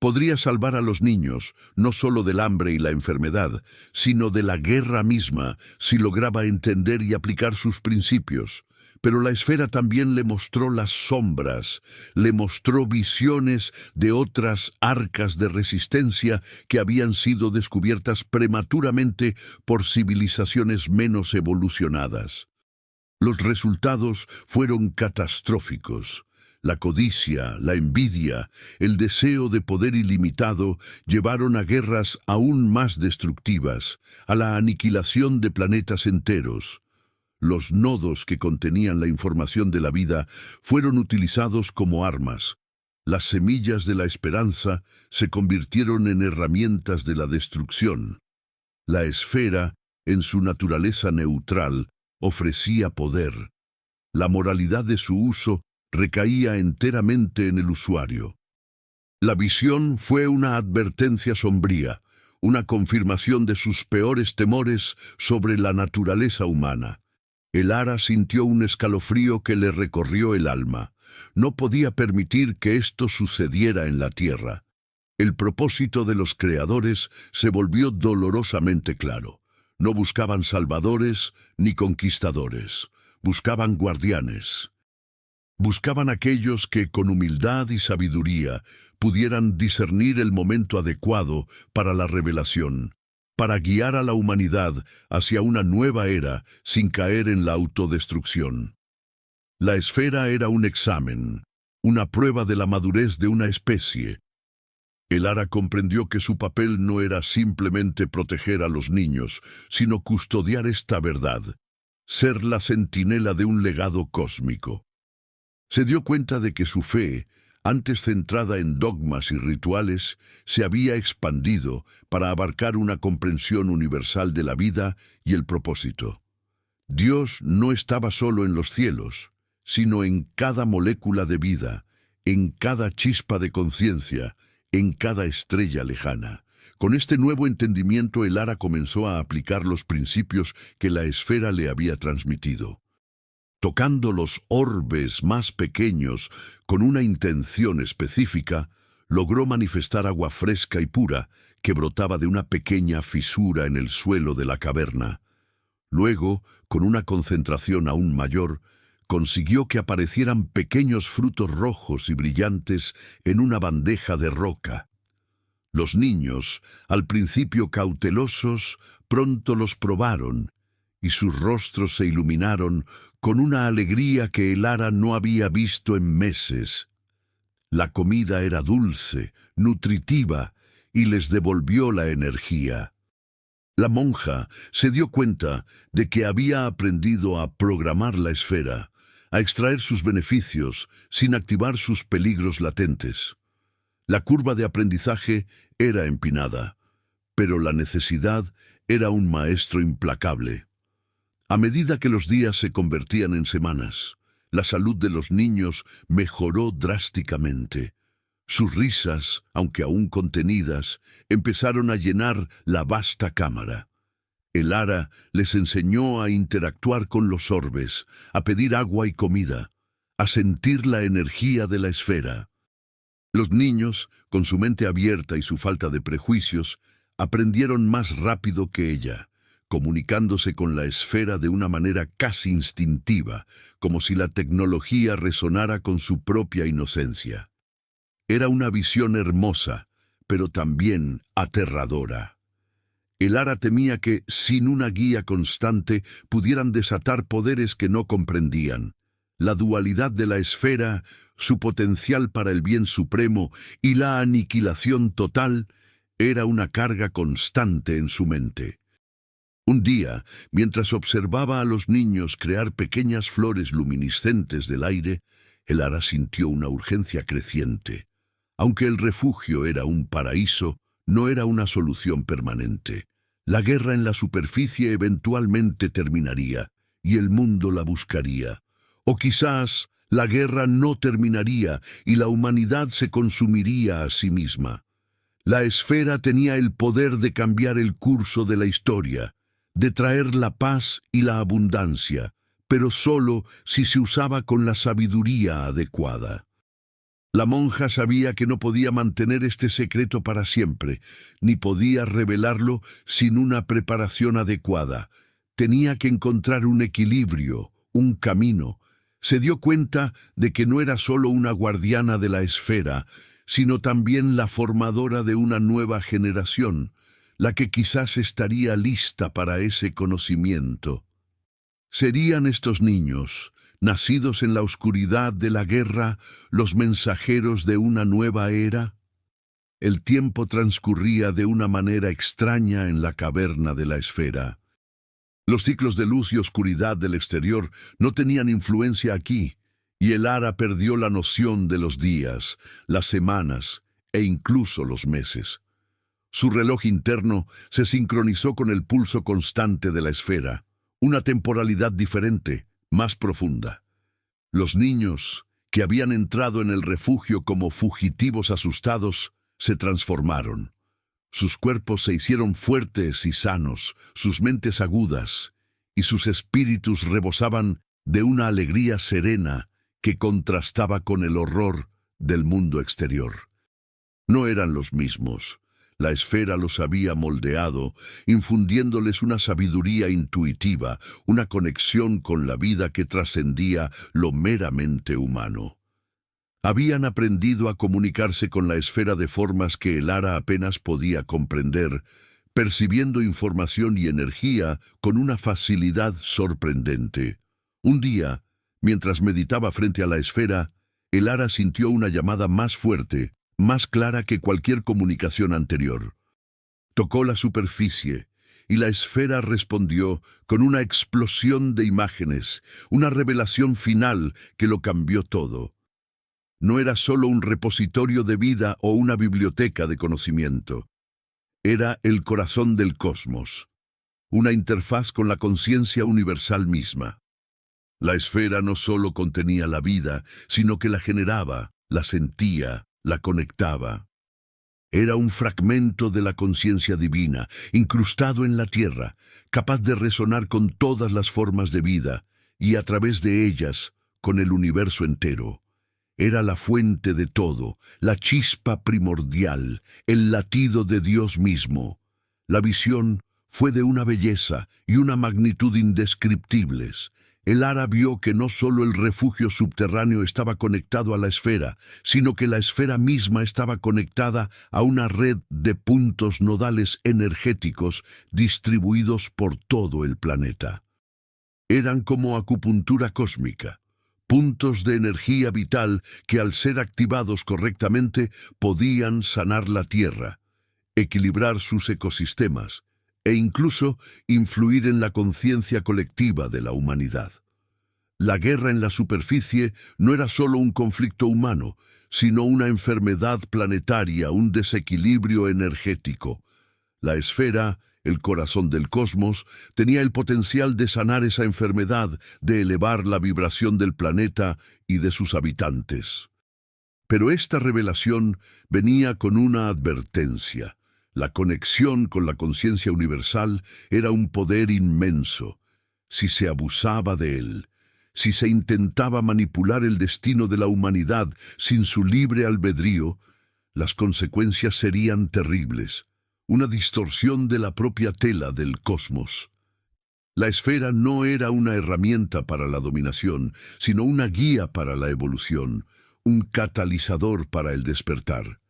Podría salvar a los niños, no solo del hambre y la enfermedad, sino de la guerra misma, si lograba entender y aplicar sus principios. Pero la esfera también le mostró las sombras, le mostró visiones de otras arcas de resistencia que habían sido descubiertas prematuramente por civilizaciones menos evolucionadas. Los resultados fueron catastróficos. La codicia, la envidia, el deseo de poder ilimitado llevaron a guerras aún más destructivas, a la aniquilación de planetas enteros. Los nodos que contenían la información de la vida fueron utilizados como armas. Las semillas de la esperanza se convirtieron en herramientas de la destrucción. La esfera, en su naturaleza neutral, ofrecía poder. La moralidad de su uso recaía enteramente en el usuario. La visión fue una advertencia sombría, una confirmación de sus peores temores sobre la naturaleza humana. El Ara sintió un escalofrío que le recorrió el alma. No podía permitir que esto sucediera en la tierra. El propósito de los creadores se volvió dolorosamente claro. No buscaban salvadores ni conquistadores. Buscaban guardianes. Buscaban aquellos que, con humildad y sabiduría, pudieran discernir el momento adecuado para la revelación, para guiar a la humanidad hacia una nueva era sin caer en la autodestrucción. La esfera era un examen, una prueba de la madurez de una especie. El Ara comprendió que su papel no era simplemente proteger a los niños, sino custodiar esta verdad, ser la centinela de un legado cósmico. Se dio cuenta de que su fe, antes centrada en dogmas y rituales, se había expandido para abarcar una comprensión universal de la vida y el propósito. Dios no estaba solo en los cielos, sino en cada molécula de vida, en cada chispa de conciencia, en cada estrella lejana. Con este nuevo entendimiento, el Ara comenzó a aplicar los principios que la esfera le había transmitido. Tocando los orbes más pequeños con una intención específica, logró manifestar agua fresca y pura que brotaba de una pequeña fisura en el suelo de la caverna. Luego, con una concentración aún mayor, consiguió que aparecieran pequeños frutos rojos y brillantes en una bandeja de roca. Los niños, al principio cautelosos, pronto los probaron, y sus rostros se iluminaron con una alegría que el Ara no había visto en meses. La comida era dulce, nutritiva, y les devolvió la energía. La monja se dio cuenta de que había aprendido a programar la esfera, a extraer sus beneficios sin activar sus peligros latentes. La curva de aprendizaje era empinada, pero la necesidad era un maestro implacable. A medida que los días se convertían en semanas, la salud de los niños mejoró drásticamente. Sus risas, aunque aún contenidas, empezaron a llenar la vasta cámara. El Ara les enseñó a interactuar con los orbes, a pedir agua y comida, a sentir la energía de la esfera. Los niños, con su mente abierta y su falta de prejuicios, aprendieron más rápido que ella, comunicándose con la esfera de una manera casi instintiva, como si la tecnología resonara con su propia inocencia. Era una visión hermosa, pero también aterradora. El Ara temía que, sin una guía constante, pudieran desatar poderes que no comprendían. La dualidad de la esfera, su potencial para el bien supremo y la aniquilación total, era una carga constante en su mente. Un día, mientras observaba a los niños crear pequeñas flores luminiscentes del aire, el Ara sintió una urgencia creciente. Aunque el refugio era un paraíso, no era una solución permanente. La guerra en la superficie eventualmente terminaría, y el mundo la buscaría. O quizás la guerra no terminaría y la humanidad se consumiría a sí misma. La esfera tenía el poder de cambiar el curso de la historia, de traer la paz y la abundancia, pero solo si se usaba con la sabiduría adecuada. La monja sabía que no podía mantener este secreto para siempre, ni podía revelarlo sin una preparación adecuada. Tenía que encontrar un equilibrio, un camino. Se dio cuenta de que no era solo una guardiana de la esfera, sino también la formadora de una nueva generación, la que quizás estaría lista para ese conocimiento. ¿Serían estos niños, nacidos en la oscuridad de la guerra, los mensajeros de una nueva era? El tiempo transcurría de una manera extraña en la caverna de la esfera. Los ciclos de luz y oscuridad del exterior no tenían influencia aquí, y el Ara perdió la noción de los días, las semanas e incluso los meses. Su reloj interno se sincronizó con el pulso constante de la esfera, una temporalidad diferente, más profunda. Los niños, que habían entrado en el refugio como fugitivos asustados, se transformaron. Sus cuerpos se hicieron fuertes y sanos, sus mentes agudas, y sus espíritus rebosaban de una alegría serena que contrastaba con el horror del mundo exterior. No eran los mismos. La esfera los había moldeado, infundiéndoles una sabiduría intuitiva, una conexión con la vida que trascendía lo meramente humano. Habían aprendido a comunicarse con la esfera de formas que el Ara apenas podía comprender, percibiendo información y energía con una facilidad sorprendente. Un día, mientras meditaba frente a la esfera, el Ara sintió una llamada más fuerte, más clara que cualquier comunicación anterior. Tocó la superficie, y la esfera respondió con una explosión de imágenes, una revelación final que lo cambió todo. No era solo un repositorio de vida o una biblioteca de conocimiento. Era el corazón del cosmos, una interfaz con la conciencia universal misma. La esfera no solo contenía la vida, sino que la generaba, la sentía, la conectaba. Era un fragmento de la conciencia divina, incrustado en la tierra, capaz de resonar con todas las formas de vida, y a través de ellas, con el universo entero. Era la fuente de todo, la chispa primordial, el latido de Dios mismo. La visión fue de una belleza y una magnitud indescriptibles. El Ara vio que no solo el refugio subterráneo estaba conectado a la esfera, sino que la esfera misma estaba conectada a una red de puntos nodales energéticos distribuidos por todo el planeta. Eran como acupuntura cósmica, puntos de energía vital que al ser activados correctamente podían sanar la Tierra, equilibrar sus ecosistemas e incluso influir en la conciencia colectiva de la humanidad. La guerra en la superficie no era solo un conflicto humano, sino una enfermedad planetaria, un desequilibrio energético. La esfera, el corazón del cosmos, tenía el potencial de sanar esa enfermedad, de elevar la vibración del planeta y de sus habitantes. Pero esta revelación venía con una advertencia. La conexión con la conciencia universal era un poder inmenso. Si se abusaba de él, si se intentaba manipular el destino de la humanidad sin su libre albedrío, las consecuencias serían terribles. Una distorsión de la propia tela del cosmos. La esfera no era una herramienta para la dominación, sino una guía para la evolución, un catalizador para el despertar.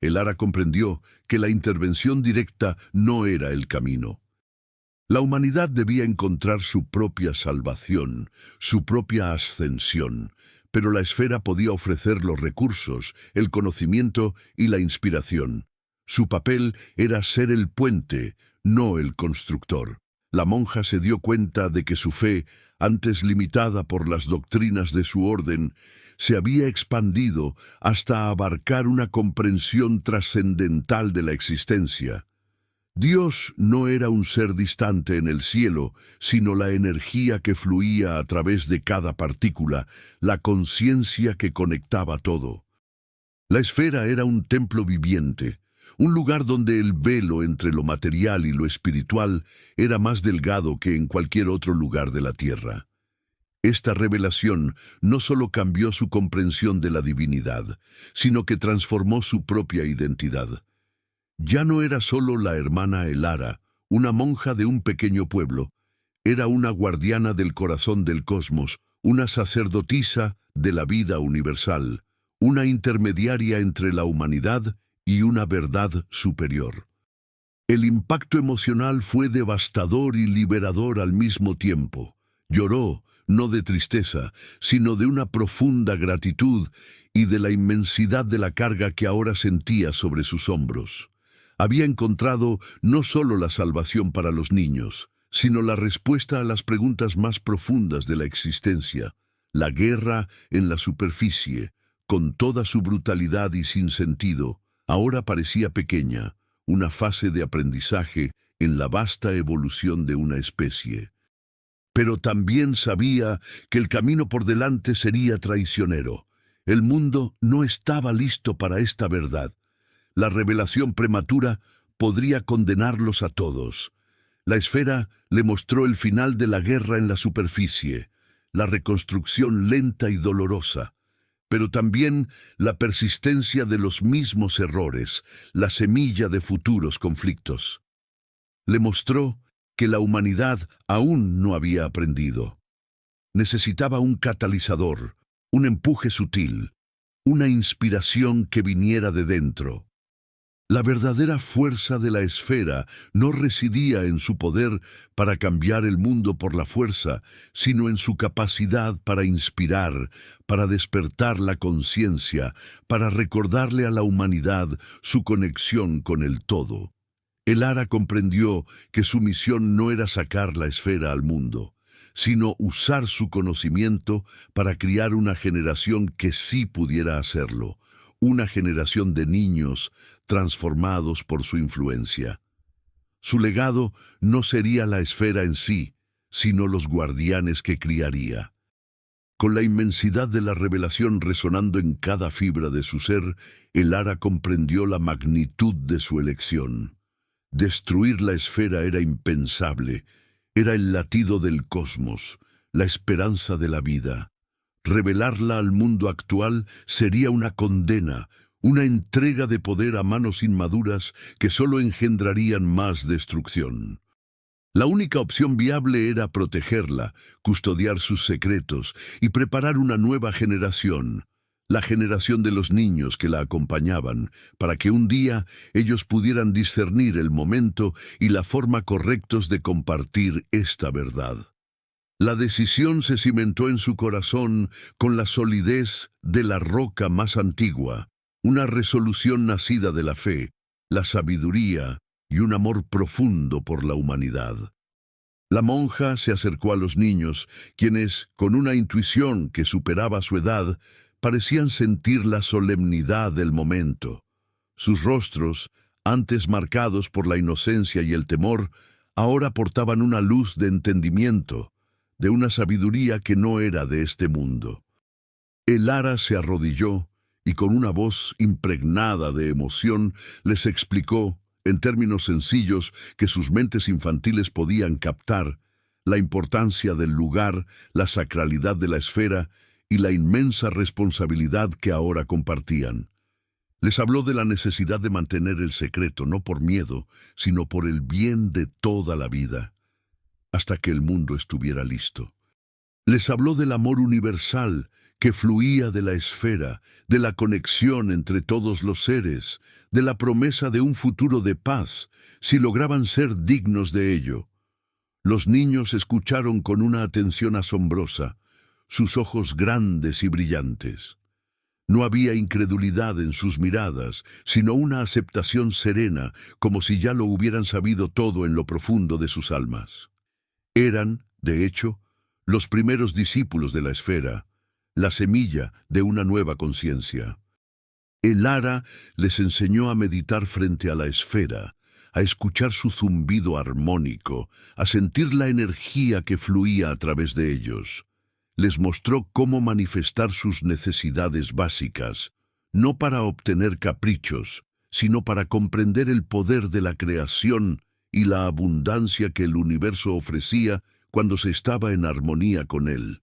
El Ara comprendió que la intervención directa no era el camino. La humanidad debía encontrar su propia salvación, su propia ascensión, pero la esfera podía ofrecer los recursos, el conocimiento y la inspiración. Su papel era ser el puente, no el constructor. La monja se dio cuenta de que su fe, antes limitada por las doctrinas de su orden, se había expandido hasta abarcar una comprensión trascendental de la existencia. Dios no era un ser distante en el cielo, sino la energía que fluía a través de cada partícula, la conciencia que conectaba todo. La esfera era un templo viviente, un lugar donde el velo entre lo material y lo espiritual era más delgado que en cualquier otro lugar de la tierra. Esta revelación no solo cambió su comprensión de la divinidad, sino que transformó su propia identidad. Ya no era solo la hermana Elara, una monja de un pequeño pueblo, era una guardiana del corazón del cosmos, una sacerdotisa de la vida universal, una intermediaria entre la humanidad y una verdad superior. El impacto emocional fue devastador y liberador al mismo tiempo. Lloró, no de tristeza, sino de una profunda gratitud y de la inmensidad de la carga que ahora sentía sobre sus hombros. Había encontrado no solo la salvación para los niños, sino la respuesta a las preguntas más profundas de la existencia. La guerra en la superficie, con toda su brutalidad y sin sentido, ahora parecía pequeña, una fase de aprendizaje en la vasta evolución de una especie. Pero también sabía que el camino por delante sería traicionero. El mundo no estaba listo para esta verdad. La revelación prematura podría condenarlos a todos. La esfera le mostró el final de la guerra en la superficie, la reconstrucción lenta y dolorosa, pero también la persistencia de los mismos errores, la semilla de futuros conflictos. Le mostró que la humanidad aún no había aprendido. Necesitaba un catalizador, un empuje sutil, una inspiración que viniera de dentro. La verdadera fuerza de la esfera no residía en su poder para cambiar el mundo por la fuerza, sino en su capacidad para inspirar, para despertar la conciencia, para recordarle a la humanidad su conexión con el todo. El Ara comprendió que su misión no era sacar la esfera al mundo, sino usar su conocimiento para criar una generación que sí pudiera hacerlo, una generación de niños transformados por su influencia. Su legado no sería la esfera en sí, sino los guardianes que criaría. Con la inmensidad de la revelación resonando en cada fibra de su ser, el Ara comprendió la magnitud de su elección. Destruir la esfera era impensable, era el latido del cosmos, la esperanza de la vida. Revelarla al mundo actual sería una condena, una entrega de poder a manos inmaduras que solo engendrarían más destrucción. La única opción viable era protegerla, custodiar sus secretos y preparar una nueva generación, la generación de los niños que la acompañaban, para que un día ellos pudieran discernir el momento y la forma correctos de compartir esta verdad. La decisión se cimentó en su corazón con la solidez de la roca más antigua, una resolución nacida de la fe, la sabiduría y un amor profundo por la humanidad. La monja se acercó a los niños, quienes, con una intuición que superaba su edad, parecían sentir la solemnidad del momento. Sus rostros, antes marcados por la inocencia y el temor, ahora portaban una luz de entendimiento, de una sabiduría que no era de este mundo. El Ara se arrodilló y con una voz impregnada de emoción les explicó, en términos sencillos que sus mentes infantiles podían captar, la importancia del lugar, la sacralidad de la esfera y la inmensa responsabilidad que ahora compartían. Les habló de la necesidad de mantener el secreto, no por miedo, sino por el bien de toda la vida, hasta que el mundo estuviera listo. Les habló del amor universal que fluía de la esfera, de la conexión entre todos los seres, de la promesa de un futuro de paz, si lograban ser dignos de ello. Los niños escucharon con una atención asombrosa, sus ojos grandes y brillantes. No había incredulidad en sus miradas, sino una aceptación serena, como si ya lo hubieran sabido todo en lo profundo de sus almas. Eran, de hecho, los primeros discípulos de la esfera, la semilla de una nueva conciencia. El Ara les enseñó a meditar frente a la esfera, a escuchar su zumbido armónico, a sentir la energía que fluía a través de ellos. Les mostró cómo manifestar sus necesidades básicas, no para obtener caprichos, sino para comprender el poder de la creación y la abundancia que el universo ofrecía cuando se estaba en armonía con él.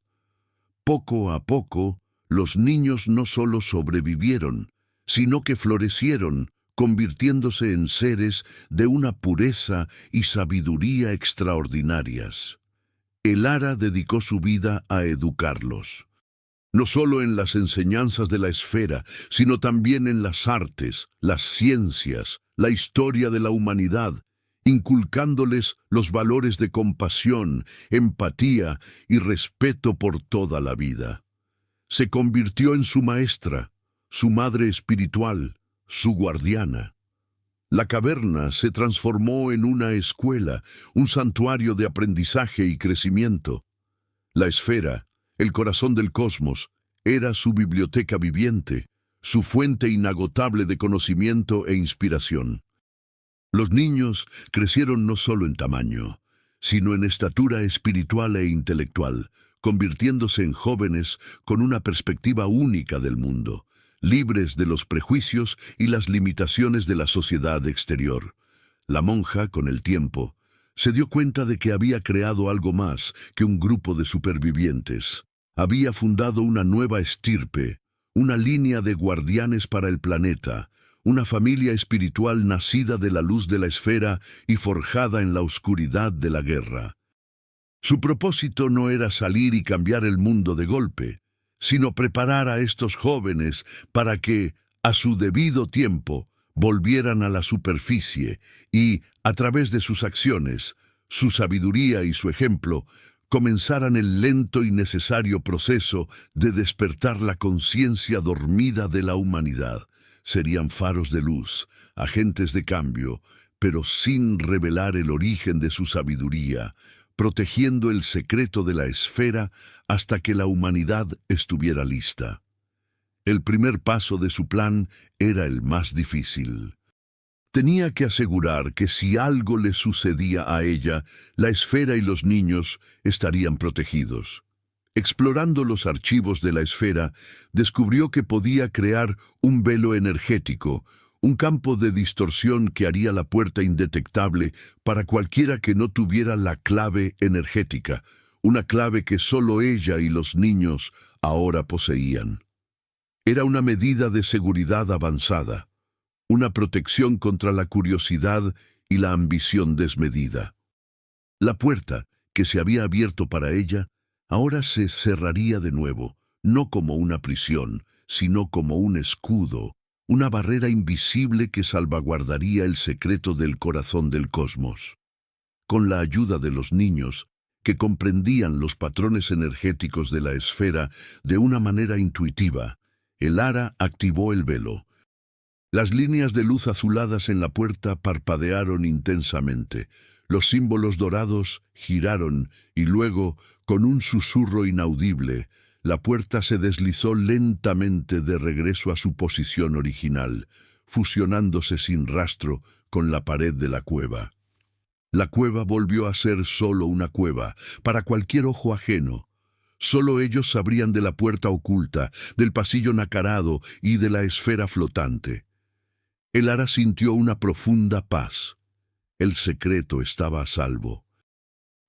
Poco a poco, los niños no solo sobrevivieron, sino que florecieron, convirtiéndose en seres de una pureza y sabiduría extraordinarias. El Ara dedicó su vida a educarlos, no solo en las enseñanzas de la esfera, sino también en las artes, las ciencias, la historia de la humanidad, inculcándoles los valores de compasión, empatía y respeto por toda la vida. Se convirtió en su maestra, su madre espiritual, su guardiana. La caverna se transformó en una escuela, un santuario de aprendizaje y crecimiento. La esfera, el corazón del cosmos, era su biblioteca viviente, su fuente inagotable de conocimiento e inspiración. Los niños crecieron no solo en tamaño, sino en estatura espiritual e intelectual, convirtiéndose en jóvenes con una perspectiva única del mundo, libres de los prejuicios y las limitaciones de la sociedad exterior. La monja, con el tiempo, se dio cuenta de que había creado algo más que un grupo de supervivientes. Había fundado una nueva estirpe, una línea de guardianes para el planeta, una familia espiritual nacida de la luz de la esfera y forjada en la oscuridad de la guerra. Su propósito no era salir y cambiar el mundo de golpe, sino preparar a estos jóvenes para que, a su debido tiempo, volvieran a la superficie y, a través de sus acciones, su sabiduría y su ejemplo, comenzaran el lento y necesario proceso de despertar la conciencia dormida de la humanidad. Serían faros de luz, agentes de cambio, pero sin revelar el origen de su sabiduría, protegiendo el secreto de la esfera hasta que la humanidad estuviera lista. El primer paso de su plan era el más difícil. Tenía que asegurar que si algo le sucedía a ella, la esfera y los niños estarían protegidos. Explorando los archivos de la esfera, descubrió que podía crear un velo energético, un campo de distorsión que haría la puerta indetectable para cualquiera que no tuviera la clave energética, una clave que solo ella y los niños ahora poseían. Era una medida de seguridad avanzada, una protección contra la curiosidad y la ambición desmedida. La puerta, que se había abierto para ella, ahora se cerraría de nuevo, no como una prisión, sino como un escudo, una barrera invisible que salvaguardaría el secreto del corazón del cosmos. Con la ayuda de los niños, que comprendían los patrones energéticos de la esfera de una manera intuitiva. Elara activó el velo. Las líneas de luz azuladas en la puerta parpadearon intensamente. Los símbolos dorados giraron y luego, con un susurro inaudible, la puerta se deslizó lentamente de regreso a su posición original, fusionándose sin rastro con la pared de la cueva. La cueva volvió a ser solo una cueva, para cualquier ojo ajeno. Solo ellos sabrían de la puerta oculta, del pasillo nacarado y de la esfera flotante. Elara sintió una profunda paz. El secreto estaba a salvo.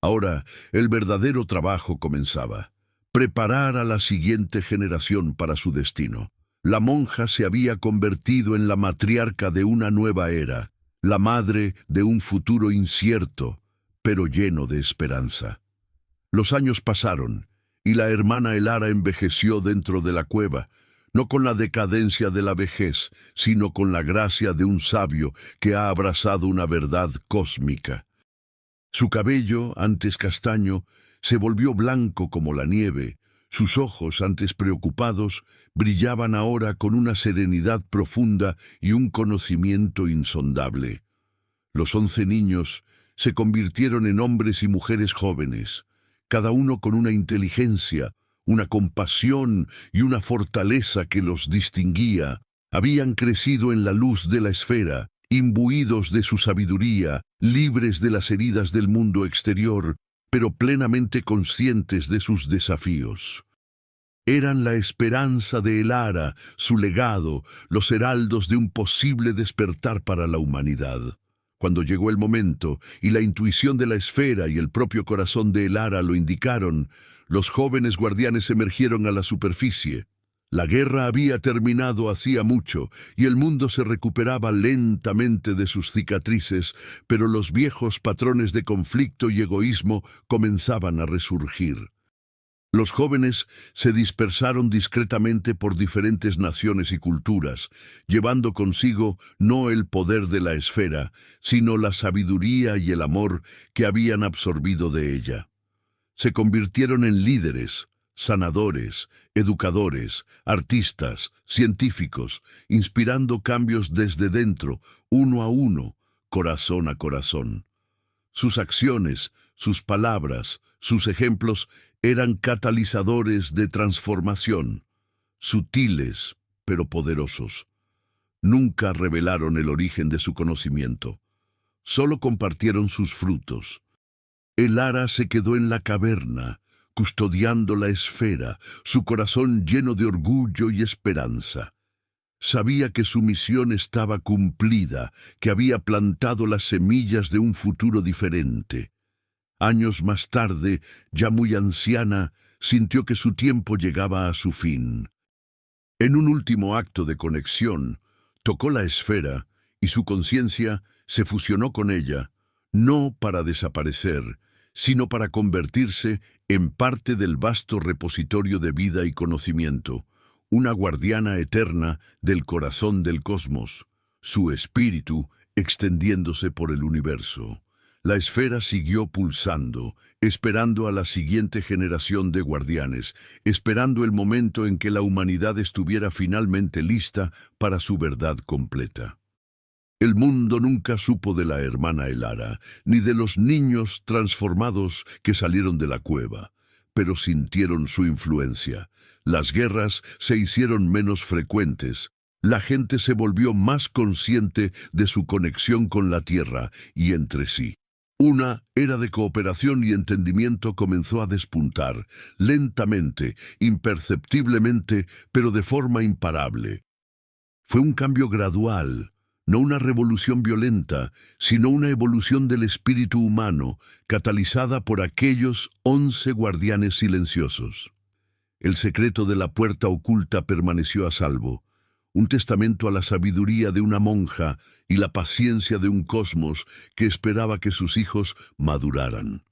Ahora, el verdadero trabajo comenzaba. Preparar a la siguiente generación para su destino. La monja se había convertido en la matriarca de una nueva era, la madre de un futuro incierto, pero lleno de esperanza. Los años pasaron, y la hermana Elara envejeció dentro de la cueva, no con la decadencia de la vejez, sino con la gracia de un sabio que ha abrazado una verdad cósmica. Su cabello, antes castaño, se volvió blanco como la nieve. Sus ojos, antes preocupados, brillaban ahora con una serenidad profunda y un conocimiento insondable. Los 11 niños se convirtieron en hombres y mujeres jóvenes, cada uno con una inteligencia, una compasión y una fortaleza que los distinguía. Habían crecido en la luz de la esfera, imbuidos de su sabiduría, libres de las heridas del mundo exterior, pero plenamente conscientes de sus desafíos. Eran la esperanza de Elara, su legado, los heraldos de un posible despertar para la humanidad. Cuando llegó el momento, y la intuición de la esfera y el propio corazón de Elara lo indicaron, los jóvenes guardianes emergieron a la superficie. La guerra había terminado hacía mucho, y el mundo se recuperaba lentamente de sus cicatrices, pero los viejos patrones de conflicto y egoísmo comenzaban a resurgir. Los jóvenes se dispersaron discretamente por diferentes naciones y culturas, llevando consigo no el poder de la esfera, sino la sabiduría y el amor que habían absorbido de ella. Se convirtieron en líderes, sanadores, educadores, artistas, científicos, inspirando cambios desde dentro, uno a uno, corazón a corazón. Sus acciones, sus palabras, sus ejemplos eran catalizadores de transformación, sutiles pero poderosos. Nunca revelaron el origen de su conocimiento, solo compartieron sus frutos. Elara se quedó en la caverna, custodiando la esfera, su corazón lleno de orgullo y esperanza. Sabía que su misión estaba cumplida, que había plantado las semillas de un futuro diferente. Años más tarde, ya muy anciana, sintió que su tiempo llegaba a su fin. En un último acto de conexión, tocó la esfera y su conciencia se fusionó con ella, no para desaparecer, sino para convertirse en parte del vasto repositorio de vida y conocimiento, una guardiana eterna del corazón del cosmos, su espíritu extendiéndose por el universo. La esfera siguió pulsando, esperando a la siguiente generación de guardianes, esperando el momento en que la humanidad estuviera finalmente lista para su verdad completa. El mundo nunca supo de la hermana Elara, ni de los niños transformados que salieron de la cueva, pero sintieron su influencia. Las guerras se hicieron menos frecuentes. La gente se volvió más consciente de su conexión con la tierra y entre sí. Una era de cooperación y entendimiento comenzó a despuntar, lentamente, imperceptiblemente, pero de forma imparable. Fue un cambio gradual, no una revolución violenta, sino una evolución del espíritu humano, catalizada por aquellos 11 guardianes silenciosos. El secreto de la puerta oculta permaneció a salvo, un testamento a la sabiduría de una monja y la paciencia de un cosmos que esperaba que sus hijos maduraran.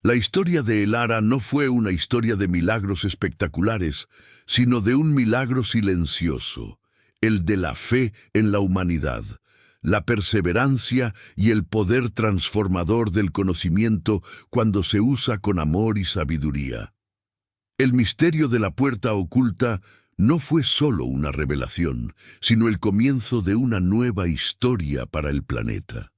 La historia de Elara no fue una historia de milagros espectaculares, sino de un milagro silencioso, el de la fe en la humanidad. la perseverancia y el poder transformador del conocimiento cuando se usa con amor y sabiduría. El misterio de la puerta oculta no fue solo una revelación, sino el comienzo de una nueva historia para el planeta.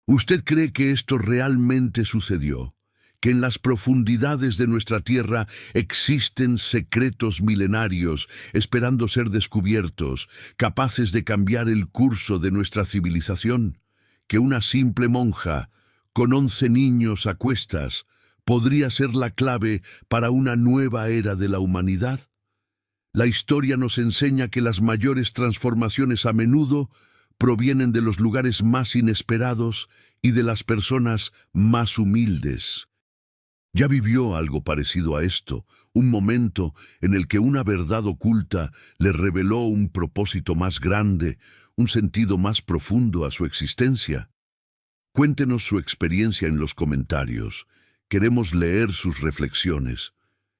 ¿Usted cree que esto realmente sucedió? ¿Que en las profundidades de nuestra Tierra existen secretos milenarios esperando ser descubiertos, capaces de cambiar el curso de nuestra civilización? ¿Que una simple monja, con 11 niños a cuestas, podría ser la clave para una nueva era de la humanidad? La historia nos enseña que las mayores transformaciones a menudo provienen de los lugares más inesperados y de las personas más humildes. Ya vivió algo parecido a esto, un momento en el que una verdad oculta le reveló un propósito más grande, un sentido más profundo a su existencia. Cuéntenos su experiencia en los comentarios. Queremos leer sus reflexiones.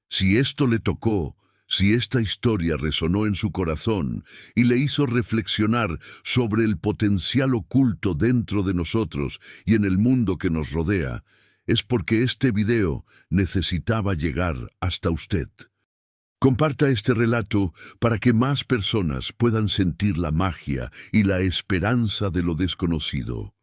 Si esto le tocó, si esta historia resonó en su corazón y le hizo reflexionar sobre el potencial oculto dentro de nosotros y en el mundo que nos rodea, es porque este video necesitaba llegar hasta usted. Comparta este relato para que más personas puedan sentir la magia y la esperanza de lo desconocido.